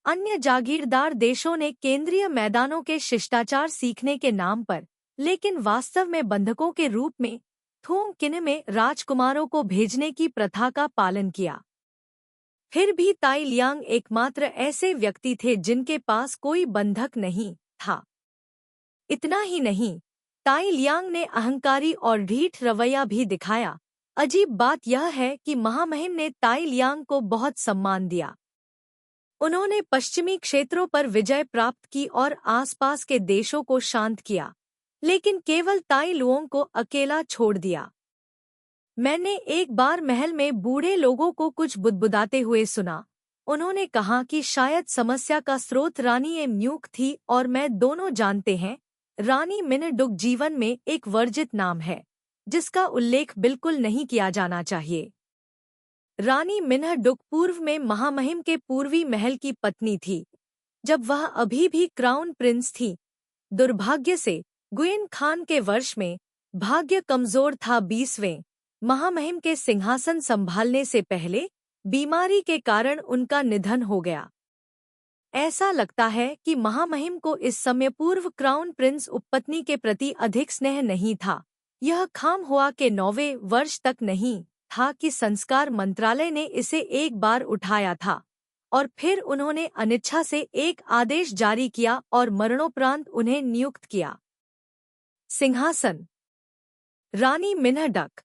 अन्य जागीरदार देशों ने केंद्रीय मैदानों के शिष्टाचार सीखने के नाम पर, लेकिन वास्तव में बंधकों के रूप में थोंग किन में राजकुमारों को भेजने की प्रथा का पालन किया। फिर भी ताई लियांग एकमात्र ऐसे व्यक्ति थे जिनके पास कोई बंधक नहीं था। इतना ही नहीं, ताई लियांग ने अहंकारी और ढीठ रवैया भी दिखाया। अजीब बात यह है कि महामहिम ने ताई लियांग को बहुत सम्मान दिया। उन्होंने पश्चिमी क्षेत्रों पर विजय प्राप्त की और आसपास के देशों को शांत किया, लेकिन केवल ताई लुओंग को अकेला छोड़ दिया। मैंने एक बार महल में बूढ़े लोगों को कुछ बुदबुदाते हुए सुना। उन्होंने कहा कि शायद समस्या का स्रोत रानी एम्यूक थी, और मैं दोनों जानते हैं रानी मिनहडुक जीवन में एक वर्जित नाम है जिसका उल्लेख बिल्कुल नहीं किया जाना चाहिए। रानी मिनहडुक पूर्व में महामहिम के पूर्वी महल की पत्नी थी, जब वह अभी भी क्राउन प्रिंस थी। दुर्भाग्य से गुइन खान के वर्ष में भाग्य कमजोर था। 20वें महामहिम के सिंहासन संभालने से पहले बीमारी के कारण उनका निधन हो गया। ऐसा लगता है कि महामहिम को इस समय पूर्व क्राउन प्रिंस उपपत्नी के प्रति अधिक स्नेह नहीं था। यह खाम हुआ के 9वें वर्ष तक नहीं था कि संस्कार मंत्रालय ने इसे एक बार उठाया था, और फिर उन्होंने अनिच्छा से एक आदेश जारी किया और मरणोपरांत उन्हें नियुक्त किया। सिंहासन। रानी मिनहडक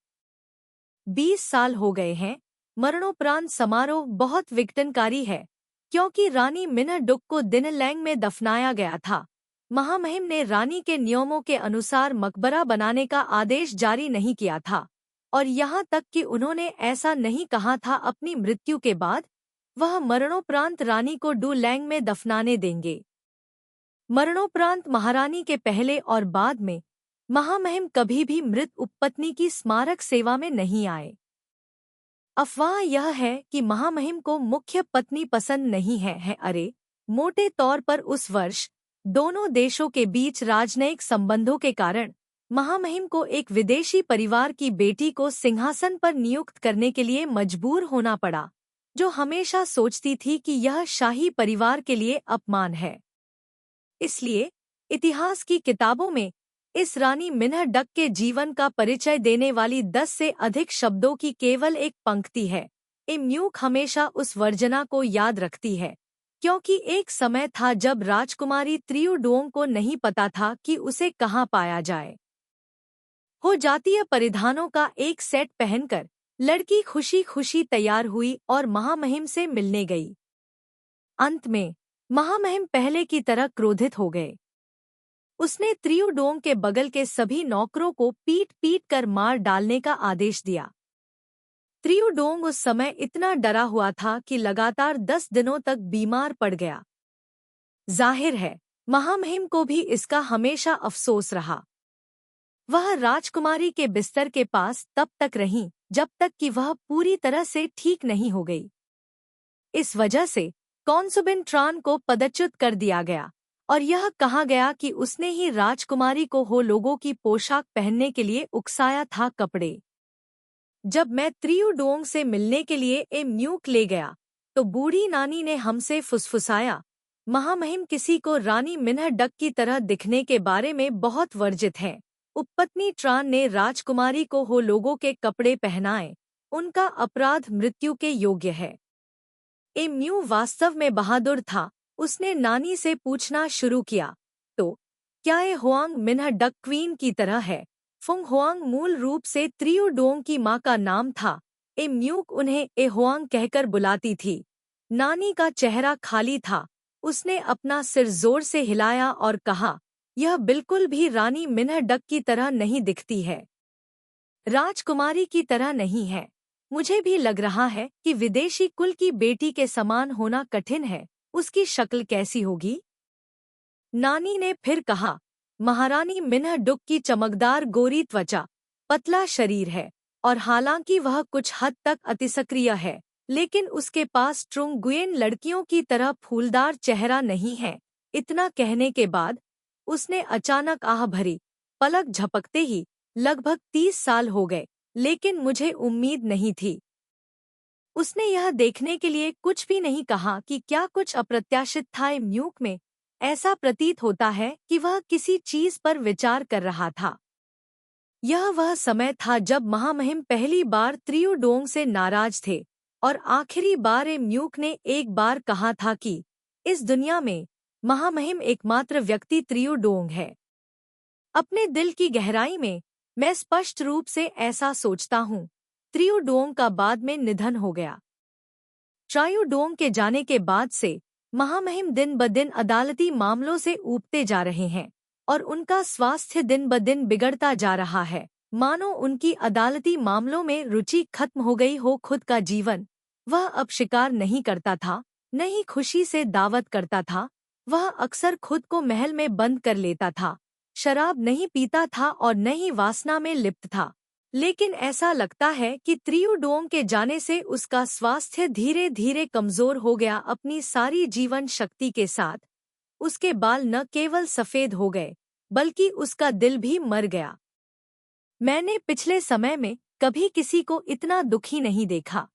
20 साल हो गए हैं। मरणोपरांत समारोह बहुत विघटनकारी है, क्योंकि रानी मिनहडुक को दिनलैंग में दफनाया गया था। महामहिम ने रानी के नियमों के अनुसार मकबरा बनाने का आदेश जारी नहीं किया था, और यहाँ तक कि उन्होंने ऐसा नहीं कहा था अपनी मृत्यु के बाद वह मरणोपरांत रानी को डू लैंग में दफनाने देंगे। मरणोपरांत महारानी के पहले और बाद में महामहिम कभी भी मृत उपपत्नी की स्मारक सेवा में नहीं आए। अफवाह यह है कि महामहिम को मुख्य पत्नी पसंद नहीं है। अरे, मोटे तौर पर उस वर्ष दोनों देशों के बीच राजनयिक संबंधों के कारण महामहिम को एक विदेशी परिवार की बेटी को सिंहासन पर नियुक्त करने के लिए मजबूर होना पड़ा, जो हमेशा सोचती थी कि यह शाही परिवार के लिए अपमान है। इसलिए इतिहास की किताबों में इस रानी मिनहडक के जीवन का परिचय देने वाली 10 से अधिक शब्दों की केवल एक पंक्ति है। इम्यूक हमेशा उस वर्जना को याद रखती है, क्योंकि एक समय था जब राजकुमारी त्रियुडोंग को नहीं पता था कि उसे कहाँ पाया जाए। हो जातीय परिधानों का एक सेट पहनकर लड़की खुशी खुशी तैयार हुई और महामहिम से मिलने गई। अंत में महामहिम पहले की तरह क्रोधित हो गए। उसने त्रियुडोंग के बगल के सभी नौकरों को पीट पीट कर मार डालने का आदेश दिया। त्रियुडोंग उस समय इतना डरा हुआ था कि लगातार 10 दिनों तक बीमार पड़ गया। जाहिर है महामहिम को भी इसका हमेशा अफसोस रहा। वह राजकुमारी के बिस्तर के पास तब तक रही जब तक कि वह पूरी तरह से ठीक नहीं हो गई। इस वजह से कॉन्सुबिन ट्रान को पदच्युत कर दिया गया, और यह कहा गया कि उसने ही राजकुमारी को हो लोगों की पोशाक पहनने के लिए उकसाया था। कपड़े। जब मैं त्रियुडोंग से मिलने के लिए एम्यूक ले गया तो बूढ़ी नानी ने हमसे फुसफुसाया, महामहिम किसी को रानी मिनहडक की तरह दिखने के बारे में बहुत वर्जित है। उपपत्नी ट्रान ने राजकुमारी को हो लोगों के कपड़े पहनाए, उनका अपराध मृत्यु के योग्य है। एम्यू वास्तव में बहादुर था। उसने नानी से पूछना शुरू किया, तो क्या ए हुआंग मिनहडक क्वीन की तरह है? फुंग हुआंग मूल रूप से त्रियुडोंग की माँ का नाम था। एम्यूक उन्हें ए हुआंग कहकर बुलाती थी। नानी का चेहरा खाली था। उसने अपना सिर जोर से हिलाया और कहा, यह बिल्कुल भी रानी मिनहडक की तरह नहीं दिखती है। राजकुमारी की तरह नहीं है। मुझे भी लग रहा है कि विदेशी कुल की बेटी के समान होना कठिन है। उसकी शक्ल कैसी होगी? नानी ने फिर कहा, महारानी मिन्हडुक की चमकदार गोरी त्वचा, पतला शरीर है, और हालांकि वह कुछ हद तक अतिसक्रिय है, लेकिन उसके पास ट्रुंगुयेन लड़कियों की तरह फूलदार चेहरा नहीं है। इतना कहने के बाद उसने अचानक आह भरी। पलक झपकते ही लगभग 30 साल हो गए, लेकिन मुझे उम्मीद नहीं थी। उसने यह देखने के लिए कुछ भी नहीं कहा कि क्या कुछ अप्रत्याशित था। म्यूक में ऐसा प्रतीत होता है कि वह किसी चीज पर विचार कर रहा था। यह वह समय था जब महामहिम पहली बार त्रियुडोंग से नाराज थे, और आखिरी बार म्यूक ने एक बार कहा था कि इस दुनिया में महामहिम एकमात्र व्यक्ति त्रियुडोंग है। अपने दिल की गहराई में मैं स्पष्ट रूप से ऐसा सोचता हूँ। त्रियुडोंग का बाद में निधन हो गया। ट्रायुडोंग के जाने के बाद से महामहिम दिन ब दिन अदालती मामलों से ऊबते जा रहे हैं, और उनका स्वास्थ्य दिन ब दिन बिगड़ता जा रहा है, मानो उनकी अदालती मामलों में रुचि खत्म हो गई हो। खुद का जीवन वह अब शिकार नहीं करता था, न ही खुशी से दावत करता था। वह अक्सर खुद को महल में बंद कर लेता था, शराब नहीं पीता था और न ही वासना में लिप्त था। लेकिन ऐसा लगता है कि त्रियुडोंग के जाने से उसका स्वास्थ्य धीरे धीरे कमजोर हो गया। अपनी सारी जीवन शक्ति के साथ उसके बाल न केवल सफेद हो गए, बल्कि उसका दिल भी मर गया। मैंने पिछले समय में कभी किसी को इतना दुखी नहीं देखा।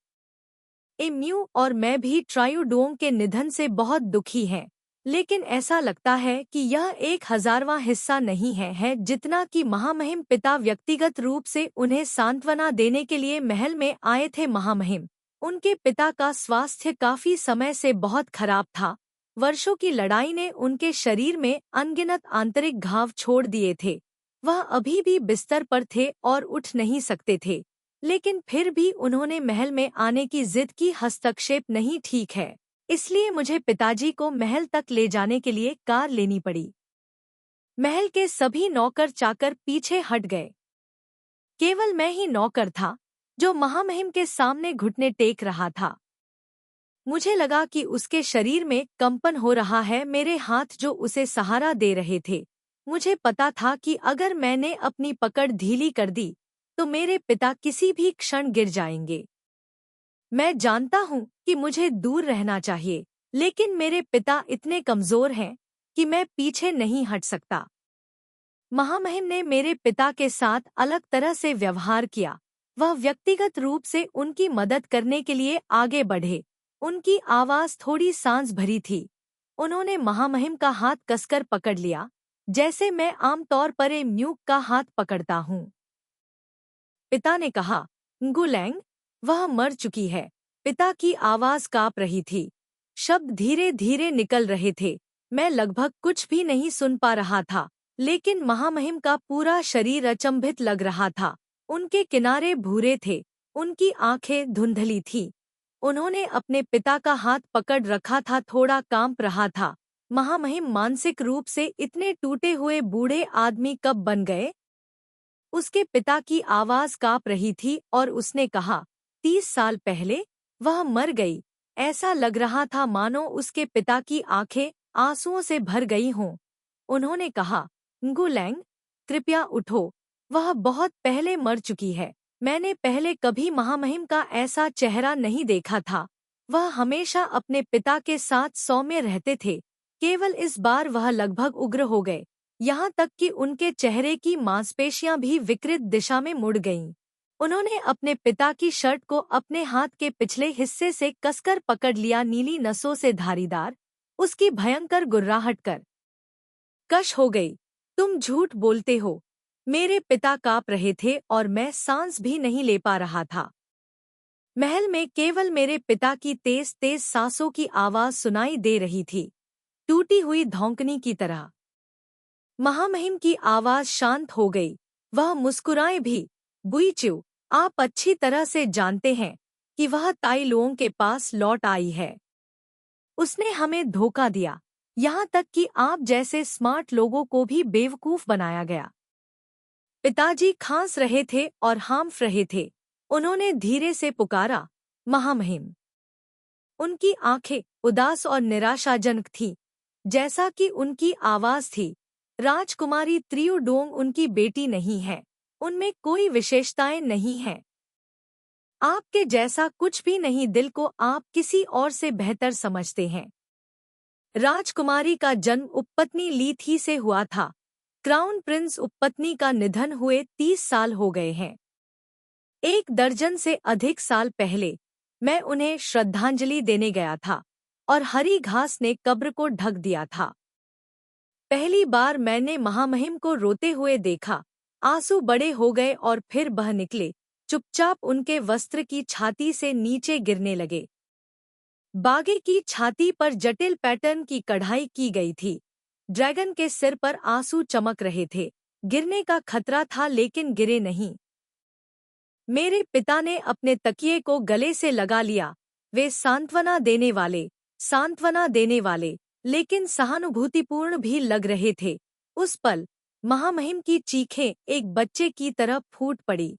म्यू और मैं भी ट्रायुडोंग के निधन से बहुत दुखी हैं, लेकिन ऐसा लगता है कि यह 1000वां हिस्सा नहीं है जितना कि महामहिम पिता व्यक्तिगत रूप से उन्हें सांत्वना देने के लिए महल में आए थे। महामहिम, उनके पिता का स्वास्थ्य काफी समय से बहुत खराब था। वर्षों की लड़ाई ने उनके शरीर में अनगिनत आंतरिक घाव छोड़ दिए थे। वह अभी भी बिस्तर पर थे और उठ नहीं सकते थे, लेकिन फिर भी उन्होंने महल में आने की जिद की। हस्तक्षेप नहीं ठीक है, इसलिए मुझे पिताजी को महल तक ले जाने के लिए कार लेनी पड़ी। महल के सभी नौकर चाकर पीछे हट गए। केवल मैं ही नौकर था जो महामहिम के सामने घुटने टेक रहा था। मुझे लगा कि उसके शरीर में कंपन हो रहा है। मेरे हाथ जो उसे सहारा दे रहे थे, मुझे पता था कि अगर मैंने अपनी पकड़ ढीली कर दी तो मेरे पिता किसी भी क्षण गिर जाएंगे। मैं जानता हूँ कि मुझे दूर रहना चाहिए, लेकिन मेरे पिता इतने कमजोर हैं कि मैं पीछे नहीं हट सकता। महामहिम ने मेरे पिता के साथ अलग तरह से व्यवहार किया। वह व्यक्तिगत रूप से उनकी मदद करने के लिए आगे बढ़े। उनकी आवाज थोड़ी सांस भरी थी। उन्होंने महामहिम का हाथ कसकर पकड़ लिया, जैसे मैं आमतौर पर म्यूक का हाथ पकड़ता हूँ। पिता ने कहा, गुलैंग, वह मर चुकी है। पिता की आवाज कांप रही थी। शब्द धीरे धीरे निकल रहे थे। मैं लगभग कुछ भी नहीं सुन पा रहा था, लेकिन महामहिम का पूरा शरीर अचंभित लग रहा था। उनके किनारे भूरे थे, उनकी आंखें धुंधली थीं। उन्होंने अपने पिता का हाथ पकड़ रखा था, थोड़ा कांप रहा था। महामहिम मानसिक रूप से इतने टूटे हुए बूढ़े आदमी कब बन गए? उसके पिता की आवाज कांप रही थी और उसने कहा, 30 साल पहले वह मर गई। ऐसा लग रहा था मानो उसके पिता की आंखें आंसुओं से भर गई हों। उन्होंने कहा, गुलैंग, कृपया उठो, वह बहुत पहले मर चुकी है। मैंने पहले कभी महामहिम का ऐसा चेहरा नहीं देखा था। वह हमेशा अपने पिता के साथ सौम्य रहते थे, केवल इस बार वह लगभग उग्र हो गए, यहाँ तक कि उनके चेहरे की मांसपेशियां भी विकृत दिशा में मुड़ गईं। उन्होंने अपने पिता की शर्ट को अपने हाथ के पिछले हिस्से से कसकर पकड़ लिया, नीली नसों से धारीदार, उसकी भयंकर गुर्राहट कर कश हो गई। तुम झूठ बोलते हो। मेरे पिता कांप रहे थे और मैं सांस भी नहीं ले पा रहा था। महल में केवल मेरे पिता की तेज तेज सांसों की आवाज सुनाई दे रही थी, टूटी हुई धौंकनी की तरह। महामहिम की आवाज शांत हो गई। वह मुस्कुराए भी। बुईच्यू, आप अच्छी तरह से जानते हैं कि वह ताई लोगों के पास लौट आई है। उसने हमें धोखा दिया, यहाँ तक कि आप जैसे स्मार्ट लोगों को भी बेवकूफ बनाया गया। पिताजी खांस रहे थे और हाँफ रहे थे। उन्होंने धीरे से पुकारा, महामहिम। उनकी आंखें उदास और निराशाजनक थीं, जैसा कि उनकी आवाज थी। राजकुमारी त्रियुडोंग उनकी बेटी नहीं है, उनमें कोई विशेषताएं नहीं हैं। आपके जैसा कुछ भी नहीं, दिल को आप किसी और से बेहतर समझते हैं। राजकुमारी का जन्म उपपत्नी ली थी से हुआ था। क्राउन प्रिंस उपपत्नी का निधन हुए 30 साल हो गए हैं। 1 दर्जन से अधिक साल पहले मैं उन्हें श्रद्धांजलि देने गया था और हरी घास ने कब्र को ढक दिया था। पहली बार मैंने महामहिम को रोते हुए देखा। आंसू बड़े हो गए और फिर बह निकले, चुपचाप उनके वस्त्र की छाती से नीचे गिरने लगे। बागे की छाती पर जटिल पैटर्न की कढ़ाई की गई थी। ड्रैगन के सिर पर आंसू चमक रहे थे। गिरने का खतरा था लेकिन गिरे नहीं। मेरे पिता ने अपने तकिए को गले से लगा लिया। वे सांत्वना देने वाले, लेकिन सहानुभूतिपूर्ण भी लग रहे थे। उस पल महामहिम की चीखें एक बच्चे की तरह फूट पड़ी।